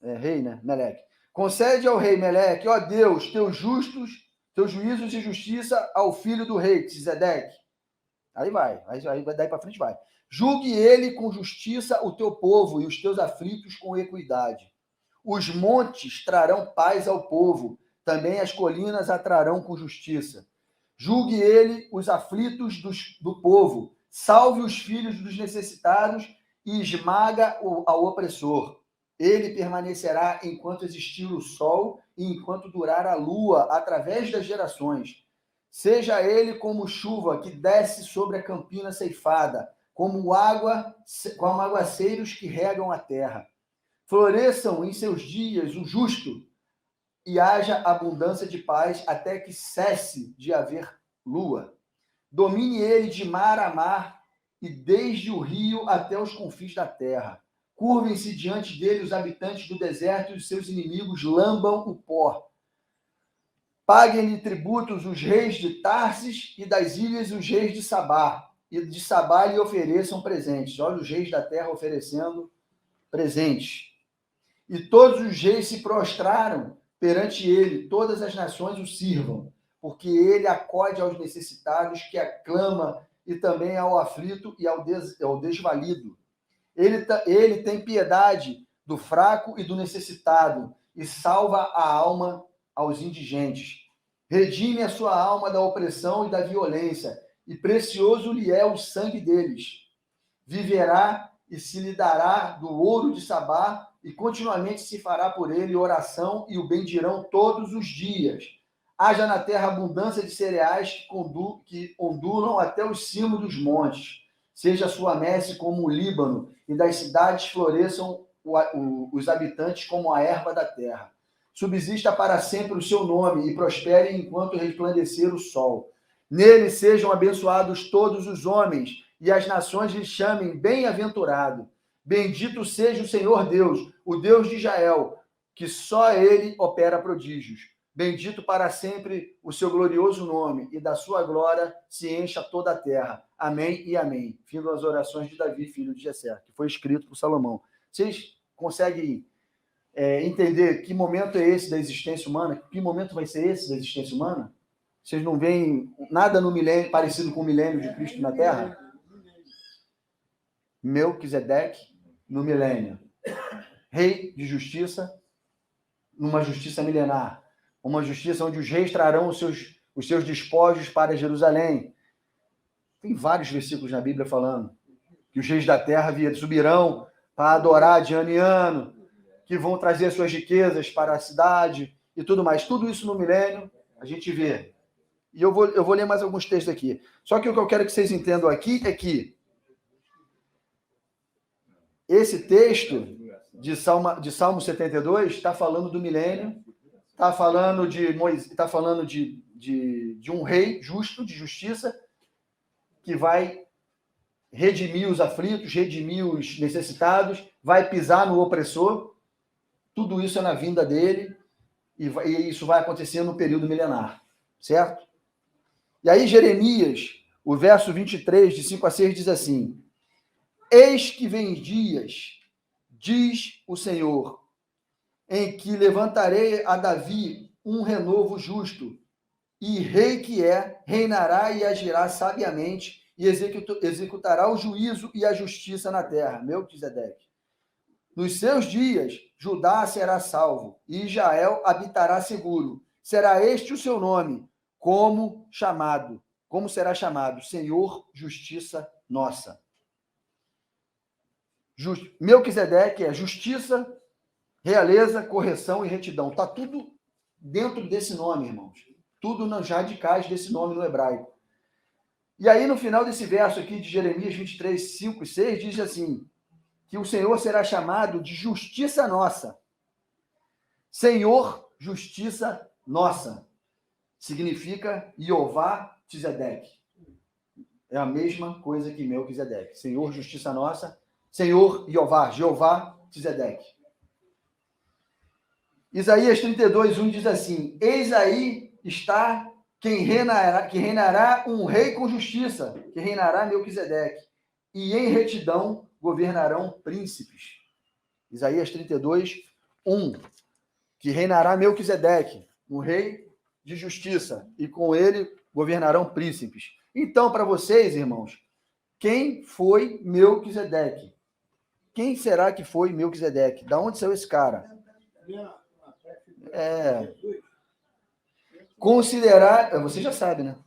A: rei, né? Meleque. Concede ao rei Meleque, ó Deus, teus juízos e justiça ao filho do rei, Tzedek. Aí daí para frente vai. Julgue ele com justiça o teu povo e os teus aflitos com equidade. Os montes trarão paz ao povo, também as colinas atrarão com justiça. Julgue ele os aflitos do povo, salve os filhos dos necessitados e esmaga ao opressor. Ele permanecerá enquanto existir o sol e enquanto durar a lua, através das gerações. Seja ele como chuva que desce sobre a campina ceifada, como aguaceiros que regam a terra. Floresçam em seus dias o justo e haja abundância de paz até que cesse de haver lua. Domine ele de mar a mar e desde o rio até os confins da terra. Curvem-se diante dele os habitantes do deserto e os seus inimigos lambam o pó. Paguem-lhe tributos os reis de Tarsis e das ilhas os reis de Sabá. E de Sabá lhe ofereçam presentes. Olha os reis da terra oferecendo presentes. E todos os reis se prostraram perante ele, todas as nações o sirvam, porque ele acode aos necessitados, que aclama, e também ao aflito e ao desvalido. Ele tem piedade do fraco e do necessitado, e salva a alma aos indigentes. Redime a sua alma da opressão e da violência, e precioso lhe é o sangue deles. Viverá e se lhe dará do ouro de Sabá, e continuamente se fará por ele oração, e o bendirão todos os dias. Haja na terra abundância de cereais que ondulam até os cimos dos montes. Seja a sua messe como o Líbano, e das cidades floresçam os habitantes como a erva da terra. Subsista para sempre o seu nome, e prospere enquanto resplandecer o sol. Nele sejam abençoados todos os homens, e as nações lhe chamem bem-aventurado. Bendito seja o Senhor Deus, o Deus de Israel, que só ele opera prodígios. Bendito para sempre o seu glorioso nome, e da sua glória se encha toda a terra. Amém e amém. Fim das orações de Davi, filho de Jessé, que foi escrito por Salomão. Vocês conseguem entender que momento é esse da existência humana? Que momento vai ser esse da existência humana? Vocês não veem nada no milênio parecido com o milênio de Cristo na Terra? Melquisedeque no milênio. Rei de justiça, numa justiça milenar. Uma justiça onde os reis trarão os seus despojos para Jerusalém. Tem vários versículos na Bíblia falando que os reis da terra subirão para adorar de ano em ano, que vão trazer suas riquezas para a cidade e tudo mais. Tudo isso no milênio a gente vê. E eu vou ler mais alguns textos aqui. Só que o que eu quero que vocês entendam aqui é que esse texto de Salmo 72 está falando do milênio, está falando de um rei justo, de justiça, que vai redimir os aflitos, redimir os necessitados, vai pisar no opressor. Tudo isso é na vinda dele, e isso vai acontecer no período milenar, certo? E aí Jeremias, o verso 23, de 5 a 6, diz assim: eis que vem dias, diz o Senhor, em que levantarei a Davi um renovo justo, e rei que reinará e agirá sabiamente, e executará o juízo e a justiça na terra. Melquisedeque. Nos seus dias, Judá será salvo, e Israel habitará seguro. Será este o seu nome, como será chamado? Senhor, justiça nossa. Melquisedeque é justiça, realeza, correção e retidão. Está tudo dentro desse nome, irmãos. Tudo nas radicais desse nome no hebraico. E aí, no final desse verso aqui de Jeremias 23, 5 e 6, diz assim, que o Senhor será chamado de justiça nossa. Senhor, justiça nossa. Significa Jeová Tzedeque. É a mesma coisa que Melquisedeque. Senhor, justiça nossa. Senhor, Jeová Tzedeque. Isaías 32, 1 diz assim, eis aí está quem reinará um rei com justiça, que reinará Melquisedeque, e em retidão governarão príncipes. Isaías 32, 1, que reinará Melquisedeque, um rei de justiça, e com ele governarão príncipes. Então, para vocês, irmãos, quem foi Melquisedeque? Quem será que foi Melquisedeque? Da onde saiu esse cara? Considerar, você já sabe, né?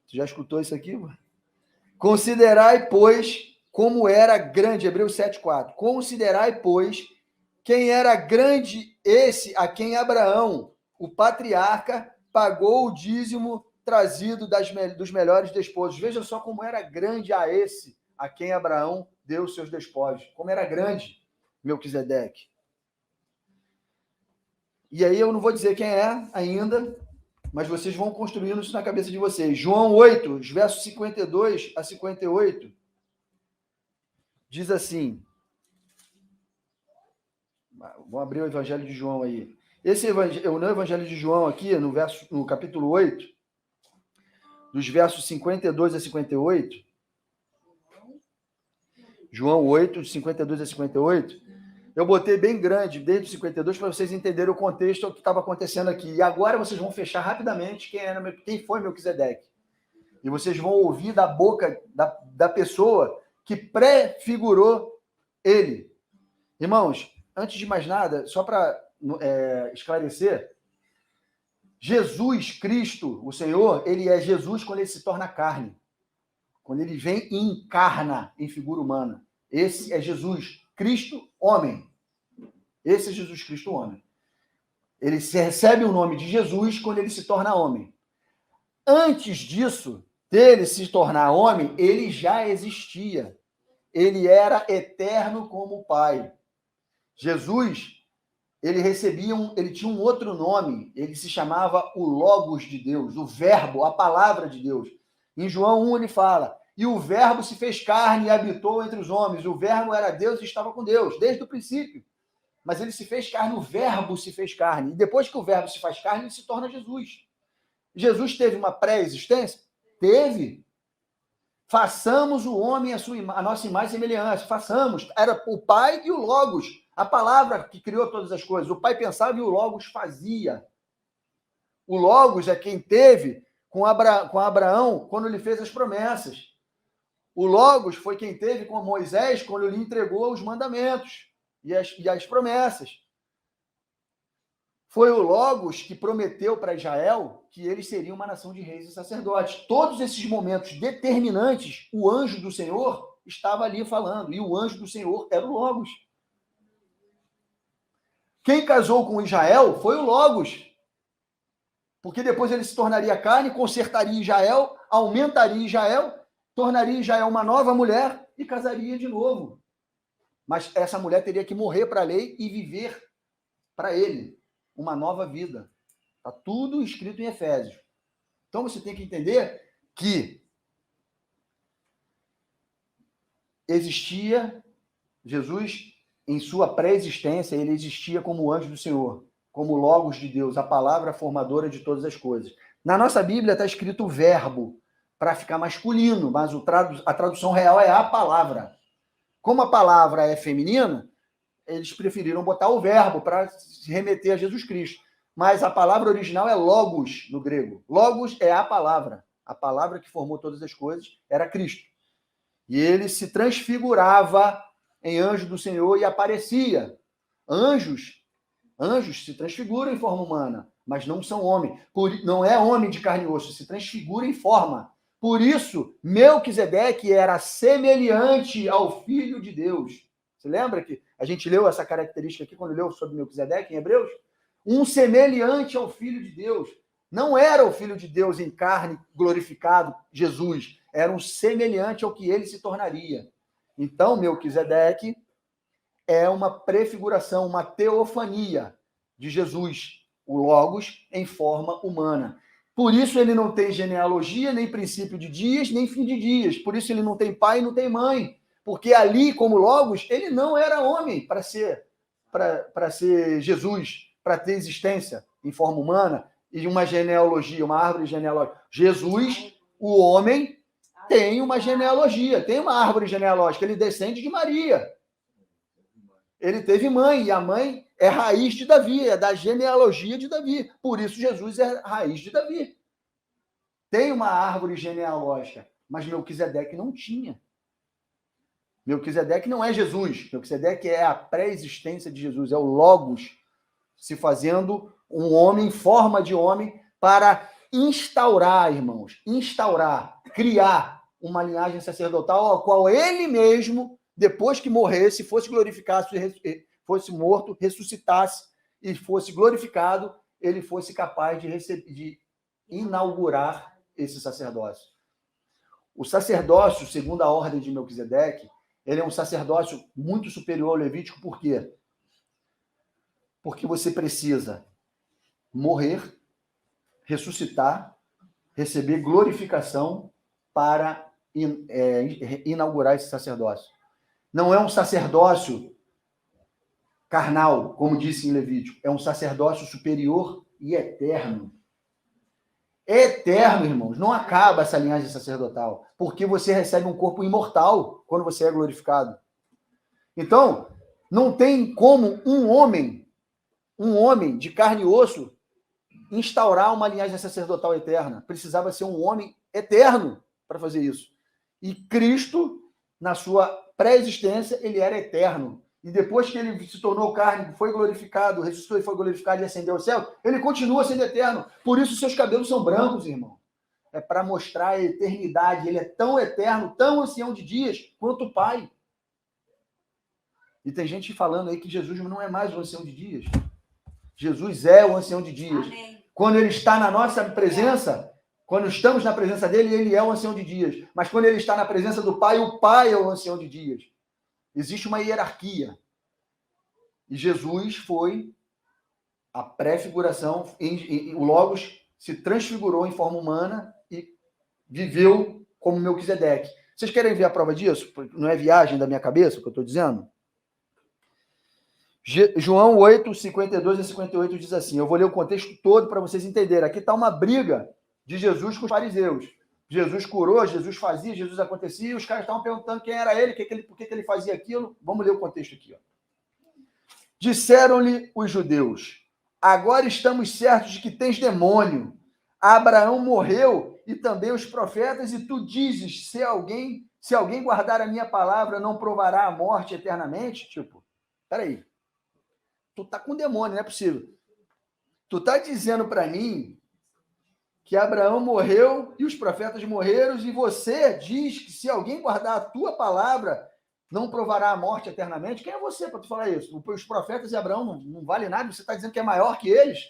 A: Você já escutou isso aqui? Considerai, pois, como era grande, Hebreus 7,4. Considerai, pois, quem era grande esse a quem Abraão, o patriarca, pagou o dízimo trazido dos melhores despojos. Veja só como era grande a esse a quem Abraão deu os seus despojos. Como era grande Melquisedeque. E aí eu não vou dizer quem é ainda, mas vocês vão construindo isso na cabeça de vocês. João 8, os versos 52 a 58, diz assim, vamos abrir o Evangelho de João aí. No Evangelho de João aqui, no capítulo 8, dos versos 52 a 58, João 8, de 52 a 58, eu botei bem grande, desde o 52, para vocês entenderem o contexto que estava acontecendo aqui. E agora vocês vão fechar rapidamente quem foi Melquisedeque. E vocês vão ouvir da boca da pessoa que prefigurou ele. Irmãos, antes de mais nada, só para esclarecer, Jesus Cristo, o Senhor, ele é Jesus quando ele se torna carne. Quando ele vem e encarna em figura humana. Esse é Jesus Cristo, homem. Esse é Jesus Cristo, homem. Ele recebe o nome de Jesus quando ele se torna homem. Antes disso, dele se tornar homem, ele já existia. Ele era eterno como o Pai. Jesus, ele tinha um outro nome. Ele se chamava o Logos de Deus, o Verbo, a palavra de Deus. Em João 1 ele fala, e o Verbo se fez carne e habitou entre os homens. O Verbo era Deus e estava com Deus, desde o princípio. Mas ele se fez carne, o Verbo se fez carne. E depois que o Verbo se faz carne, ele se torna Jesus. Jesus teve uma pré-existência? Teve. Façamos o homem a nossa imagem e semelhança. Façamos. Era o Pai e o Logos. A palavra que criou todas as coisas. O Pai pensava e o Logos fazia. O Logos é quem teve com Abraão quando ele fez as promessas. O Logos foi quem teve com Moisés quando ele entregou os mandamentos e as promessas. Foi o Logos que prometeu para Israel que eles seriam uma nação de reis e sacerdotes. Todos esses momentos determinantes, o anjo do Senhor estava ali falando, e o anjo do Senhor era o Logos. Quem casou com Israel foi o Logos. Porque depois ele se tornaria carne, consertaria Israel, aumentaria Israel, tornaria Israel uma nova mulher e casaria de novo. Mas essa mulher teria que morrer para a lei e viver para ele uma nova vida. Está tudo escrito em Efésios. Então você tem que entender que existia Jesus em sua pré-existência, ele existia como o anjo do Senhor, como o Logos de Deus, a palavra formadora de todas as coisas. Na nossa Bíblia está escrito o verbo, para ficar masculino, mas a tradução real é a palavra. Como a palavra é feminina, eles preferiram botar o verbo para se remeter a Jesus Cristo. Mas a palavra original é logos no grego. Logos é a palavra. A palavra que formou todas as coisas era Cristo. E ele se transfigurava em anjo do Senhor e aparecia. Anjos se transfiguram em forma humana, mas não são homem. Não é homem de carne e osso, se transfigura em forma. Por isso, Melquisedeque era semelhante ao Filho de Deus. Você lembra que a gente leu essa característica aqui quando leu sobre Melquisedeque em Hebreus? Um semelhante ao Filho de Deus. Não era o Filho de Deus em carne glorificado, Jesus. Era um semelhante ao que ele se tornaria. Então, Melquisedeque é uma prefiguração, uma teofania de Jesus, o Logos em forma humana. Por isso ele não tem genealogia, nem princípio de dias, nem fim de dias. Por isso ele não tem pai e não tem mãe. Porque ali, como Logos, ele não era homem para ser Jesus, para ter existência em forma humana e uma genealogia, uma árvore genealógica. Jesus, o homem, tem uma genealogia, tem uma árvore genealógica. Ele descende de Maria. Ele teve mãe, e a mãe é raiz de Davi, é da genealogia de Davi. Por isso, Jesus é raiz de Davi. Tem uma árvore genealógica, mas Melquisedeque não tinha. Melquisedeque não é Jesus. Melquisedeque é a pré-existência de Jesus, é o Logos se fazendo um homem, em forma de homem, para instaurar, irmãos, criar uma linhagem sacerdotal, a qual ele mesmo, depois que morresse, fosse glorificado, fosse morto, ressuscitasse e fosse glorificado, ele fosse capaz de inaugurar esse sacerdócio. O sacerdócio, segundo a ordem de Melquisedeque, ele é um sacerdócio muito superior ao levítico, por quê? Porque você precisa morrer, ressuscitar, receber glorificação para inaugurar esse sacerdócio. Não é um sacerdócio carnal, como disse em Levítico, é um sacerdócio superior e eterno. Eterno, irmãos, não acaba essa linhagem sacerdotal, porque você recebe um corpo imortal quando você é glorificado. Então, não tem como um homem de carne e osso instaurar uma linhagem sacerdotal eterna. Precisava ser um homem eterno para fazer isso. E Cristo, na sua pré-existência, ele era eterno. E depois que ele se tornou carne, foi glorificado, ressuscitou e foi glorificado e ascendeu ao céu, ele continua sendo eterno. Por isso seus cabelos são brancos, irmão. É para mostrar a eternidade. Ele é tão eterno, tão ancião de dias, quanto o Pai. E tem gente falando aí que Jesus não é mais o ancião de dias. Jesus é o ancião de dias. Amém. Quando ele está na nossa presença, quando estamos na presença dele, ele é o ancião de dias. Mas quando ele está na presença do Pai, o Pai é o ancião de dias. Existe uma hierarquia. E Jesus foi a pré-figuração, o Logos se transfigurou em forma humana e viveu como Melquisedeque. Vocês querem ver a prova disso? Não é viagem da minha cabeça o que eu estou dizendo? João 8, 52 a 58 diz assim, eu vou ler o contexto todo para vocês entenderem. Aqui está uma briga de Jesus com os fariseus. Jesus curou, Jesus fazia, Jesus acontecia, e os caras estavam perguntando quem era ele, por que ele fazia aquilo. Vamos ler o contexto aqui. Ó. Disseram-lhe os judeus, agora estamos certos de que tens demônio. Abraão morreu e também os profetas, e tu dizes, se alguém guardar a minha palavra, não provará a morte eternamente? Tipo, peraí. Tu tá com demônio, não é possível. Tu tá dizendo para mim que Abraão morreu e os profetas morreram, e você diz que se alguém guardar a tua palavra, não provará a morte eternamente? Quem é você para tu falar isso? Os profetas e Abraão não valem nada? Você está dizendo que é maior que eles?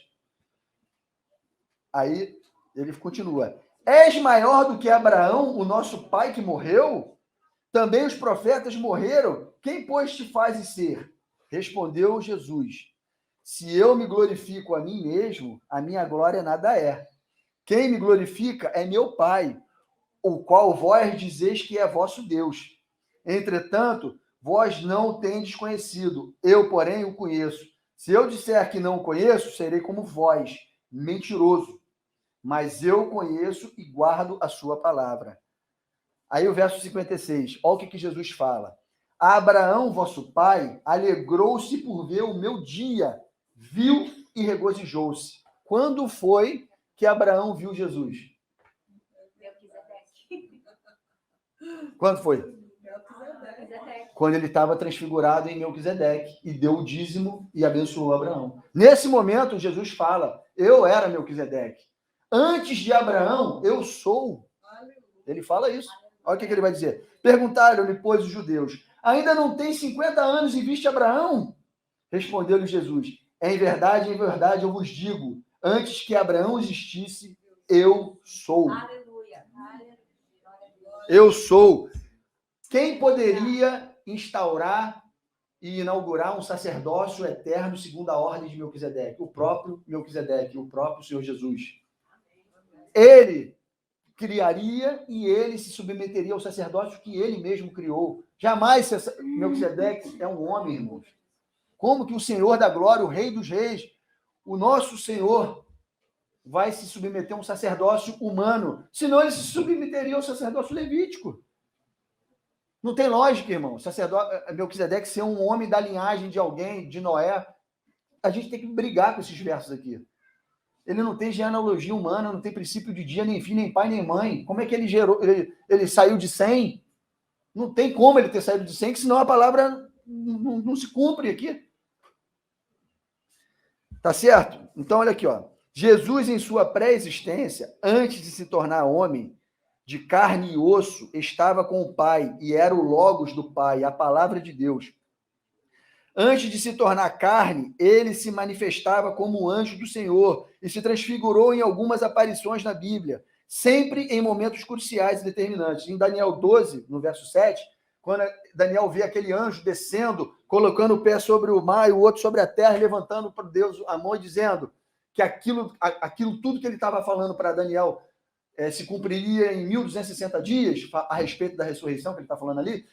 A: Aí ele continua. És maior do que Abraão, o nosso pai que morreu? Também os profetas morreram? Quem, pois, te fazes ser? Respondeu Jesus, se eu me glorifico a mim mesmo, a minha glória nada é. Quem me glorifica é meu Pai, o qual vós dizeis que é vosso Deus. Entretanto, vós não o tendes conhecido, eu, porém, o conheço. Se eu disser que não o conheço, serei como vós, mentiroso. Mas eu conheço e guardo a sua palavra. Aí o verso 56, olha o que Jesus fala. Abraão, vosso pai, alegrou-se por ver o meu dia, viu e regozijou-se. Quando foi que Abraão viu Jesus? Quando foi? Quando ele estava transfigurado em Melquisedeque e deu o dízimo e abençoou Abraão. Nesse momento, Jesus fala, eu era Melquisedeque. Antes de Abraão, eu sou. Ele fala isso. Olha o que ele vai dizer. Perguntaram-lhe, pois, os judeus, ainda não tem 50 anos e viste Abraão? Respondeu-lhe Jesus, em verdade, eu vos digo, antes que Abraão existisse, eu sou. Aleluia. Eu sou. Quem poderia instaurar e inaugurar um sacerdócio eterno segundo a ordem de Melquisedeque? O próprio Melquisedeque, o próprio Senhor Jesus. Ele criaria e ele se submeteria ao sacerdócio que ele mesmo criou. Jamais Melquisedeque é um homem, irmãos. Como que o Senhor da glória, o Rei dos reis, o nosso Senhor, vai se submeter a um sacerdócio humano? Senão ele se submeteria ao sacerdócio levítico. Não tem lógica, irmão. Melquisedeque ser um homem da linhagem de alguém, de Noé. A gente tem que brigar com esses versos aqui. Ele não tem genealogia humana, não tem princípio de dia, nem filho, nem pai, nem mãe. Como é que ele gerou? Ele saiu de 100? Não tem como ele ter saído de 100, que senão a palavra não se cumpre aqui. Tá certo? Então, olha aqui, ó. Jesus, em sua pré-existência, antes de se tornar homem, de carne e osso, estava com o Pai, e era o Logos do Pai, a palavra de Deus. Antes de se tornar carne, ele se manifestava como anjo do Senhor e se transfigurou em algumas aparições na Bíblia, sempre em momentos cruciais e determinantes. Em Daniel 12, no verso 7, quando Daniel vê aquele anjo descendo, colocando o pé sobre o mar e o outro sobre a terra, levantando para Deus a mão e dizendo que aquilo tudo que ele estava falando para Daniel se cumpriria em 1260 dias, a respeito da ressurreição que ele está falando ali,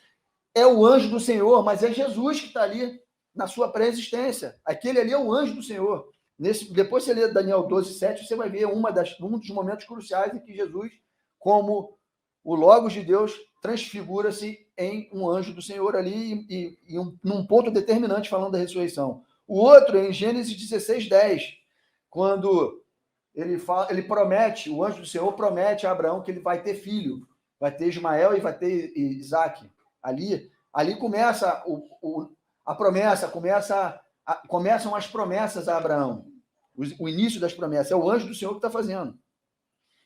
A: é o anjo do Senhor, mas é Jesus que está ali na sua pré-existência. Aquele ali é o anjo do Senhor. Depois você lê Daniel 12, 7, você vai ver um dos momentos cruciais em que Jesus, como o Logos de Deus, transfigura-se em um anjo do Senhor ali num ponto determinante falando da ressurreição. O outro é em Gênesis 16, 10, quando ele promete, o anjo do Senhor promete a Abraão que ele vai ter filho, vai ter Ismael e vai ter Isaac. Ali começa a promessa, começam as promessas a Abraão. O início das promessas. É o anjo do Senhor que está fazendo.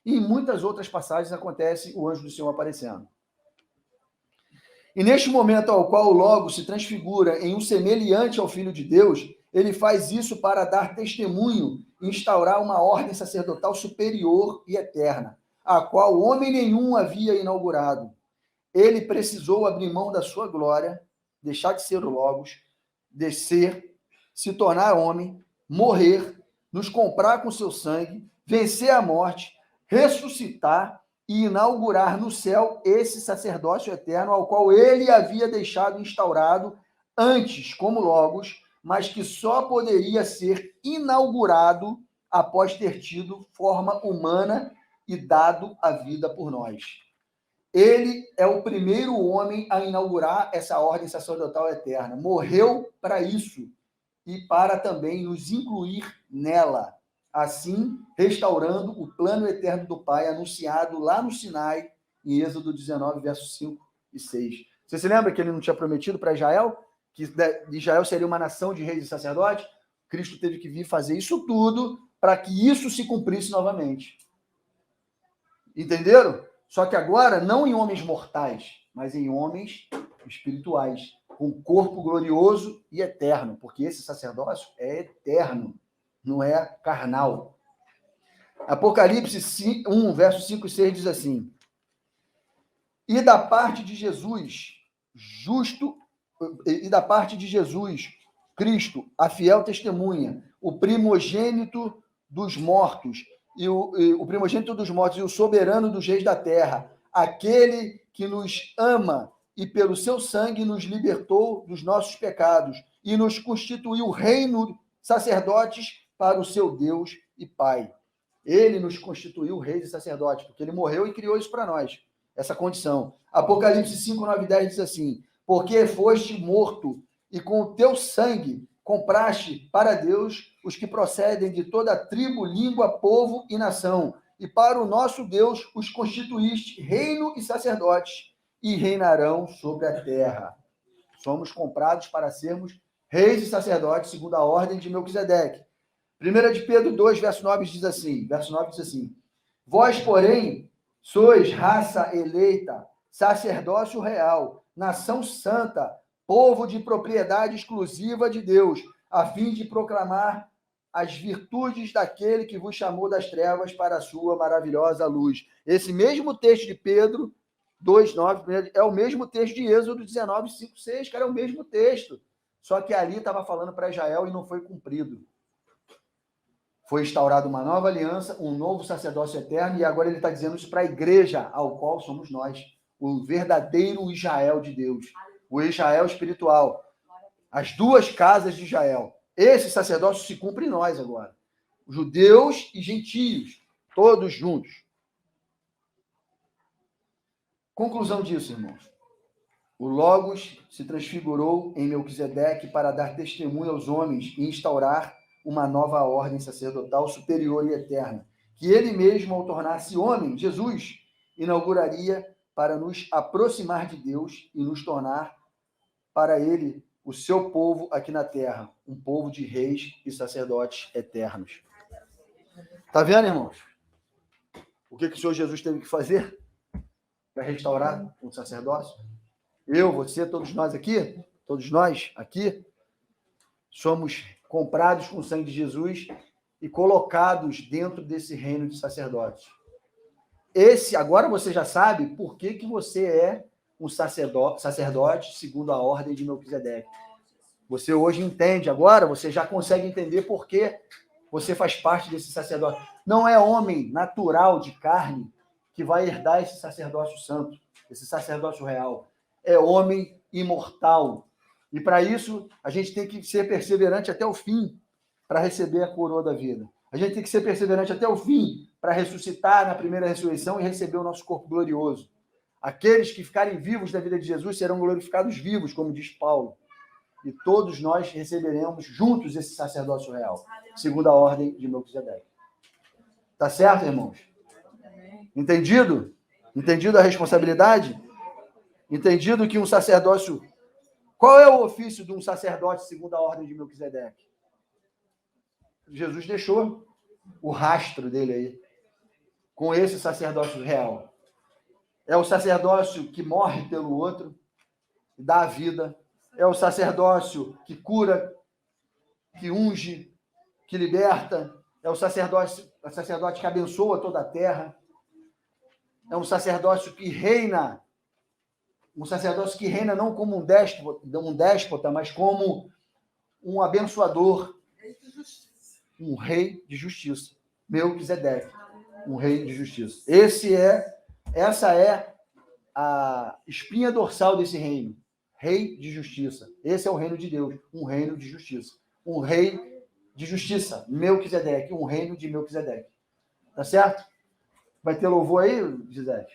A: E em muitas outras passagens acontece o anjo do Senhor aparecendo. E neste momento ao qual o Logos se transfigura em um semelhante ao Filho de Deus, ele faz isso para dar testemunho e instaurar uma ordem sacerdotal superior e eterna, a qual homem nenhum havia inaugurado. Ele precisou abrir mão da sua glória, deixar de ser o Logos, descer, se tornar homem, morrer, nos comprar com seu sangue, vencer a morte, ressuscitar e inaugurar no céu esse sacerdócio eterno ao qual ele havia deixado instaurado antes como Logos, mas que só poderia ser inaugurado após ter tido forma humana e dado a vida por nós. Ele é o primeiro homem a inaugurar essa ordem sacerdotal eterna. Morreu para isso e para também nos incluir nela, assim restaurando o plano eterno do Pai anunciado lá no Sinai, em Êxodo 19, versos 5 e 6. Você se lembra que ele não tinha prometido para Israel que Israel seria uma nação de reis e sacerdotes? Cristo teve que vir fazer isso tudo para que isso se cumprisse novamente. Entenderam? Só que agora, não em homens mortais, mas em homens espirituais, com corpo glorioso e eterno, porque esse sacerdócio é eterno, não é carnal. Apocalipse 1, versos 5 e 6 diz assim: e da parte de Jesus, Cristo, a fiel testemunha, o primogênito dos mortos, e o soberano dos reis da terra, aquele que nos ama e pelo seu sangue nos libertou dos nossos pecados e nos constituiu reino sacerdotes para o seu Deus e Pai. Ele nos constituiu reis e sacerdotes, porque ele morreu e criou isso para nós, essa condição. Apocalipse 5, 9 e 10 diz assim: porque foste morto, e com o teu sangue compraste para Deus os que procedem de toda tribo, língua, povo e nação, e para o nosso Deus os constituíste reino e sacerdotes, e reinarão sobre a terra. Somos comprados para sermos reis e sacerdotes, segundo a ordem de Melquisedeque. 1 de Pedro 2, verso 9 diz assim, vós, porém, sois raça eleita, sacerdócio real, nação santa, povo de propriedade exclusiva de Deus, a fim de proclamar as virtudes daquele que vos chamou das trevas para a sua maravilhosa luz. Esse mesmo texto de Pedro 2:9 é o mesmo texto de Êxodo 19:5-6, cara, é o mesmo texto. Só que ali estava falando para Israel e não foi cumprido. Foi instaurada uma nova aliança, um novo sacerdócio eterno, e agora ele está dizendo isso para a igreja, ao qual somos nós, o verdadeiro Israel de Deus, o Israel espiritual, as duas casas de Israel. Esse sacerdócio se cumpre em nós agora, judeus e gentios, todos juntos. Conclusão disso, irmãos. O Logos se transfigurou em Melquisedeque para dar testemunho aos homens e instaurar uma nova ordem sacerdotal superior e eterna, que ele mesmo, ao tornar-se homem, Jesus, inauguraria para nos aproximar de Deus e nos tornar para ele o seu povo aqui na terra, um povo de reis e sacerdotes eternos. Tá vendo, irmãos? O que o Senhor Jesus teve que fazer para restaurar o sacerdócio? Eu, você, todos nós aqui, somos comprados com o sangue de Jesus e colocados dentro desse reino de sacerdotes. Agora você já sabe por que você é um sacerdote segundo a ordem de Melquisedeque. Você hoje entende, agora você já consegue entender por que você faz parte desse sacerdócio. Não é homem natural de carne que vai herdar esse sacerdócio santo, esse sacerdócio real. É homem imortal. E para isso, a gente tem que ser perseverante até o fim para receber a coroa da vida. A gente tem que ser perseverante até o fim para ressuscitar na primeira ressurreição e receber o nosso corpo glorioso. Aqueles que ficarem vivos da vida de Jesus serão glorificados vivos, como diz Paulo. E todos nós receberemos juntos esse sacerdócio real, segundo a ordem de Melquisedeque. Tá certo, irmãos? Entendido? Entendido a responsabilidade? Entendido que um sacerdócio... Qual é o ofício de um sacerdote segundo a ordem de Melquisedeque? Jesus deixou o rastro dele aí, com esse sacerdócio real. É o sacerdócio que morre pelo outro, dá a vida. É o sacerdócio que cura, que unge, que liberta. É o sacerdote que abençoa toda a terra. É um sacerdócio que reina. Um sacerdócio que reina não como um déspota, mas como um abençoador. Um rei de justiça. Melquisedeque. Um rei de justiça. Essa é a espinha dorsal desse reino. Rei de justiça. Esse é o reino de Deus. Um reino de justiça. Um rei de justiça. Melquisedeque. Um reino de Melquisedeque. Tá certo? Vai ter louvor aí, Gisele?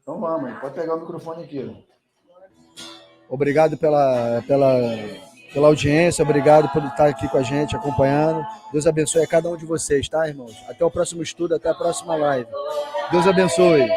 A: Então vamos, pode pegar o microfone aqui. Obrigado pela audiência, obrigado por estar aqui com a gente, acompanhando. Deus abençoe a cada um de vocês, tá, irmãos? Até o próximo estudo, até a próxima live. Deus abençoe.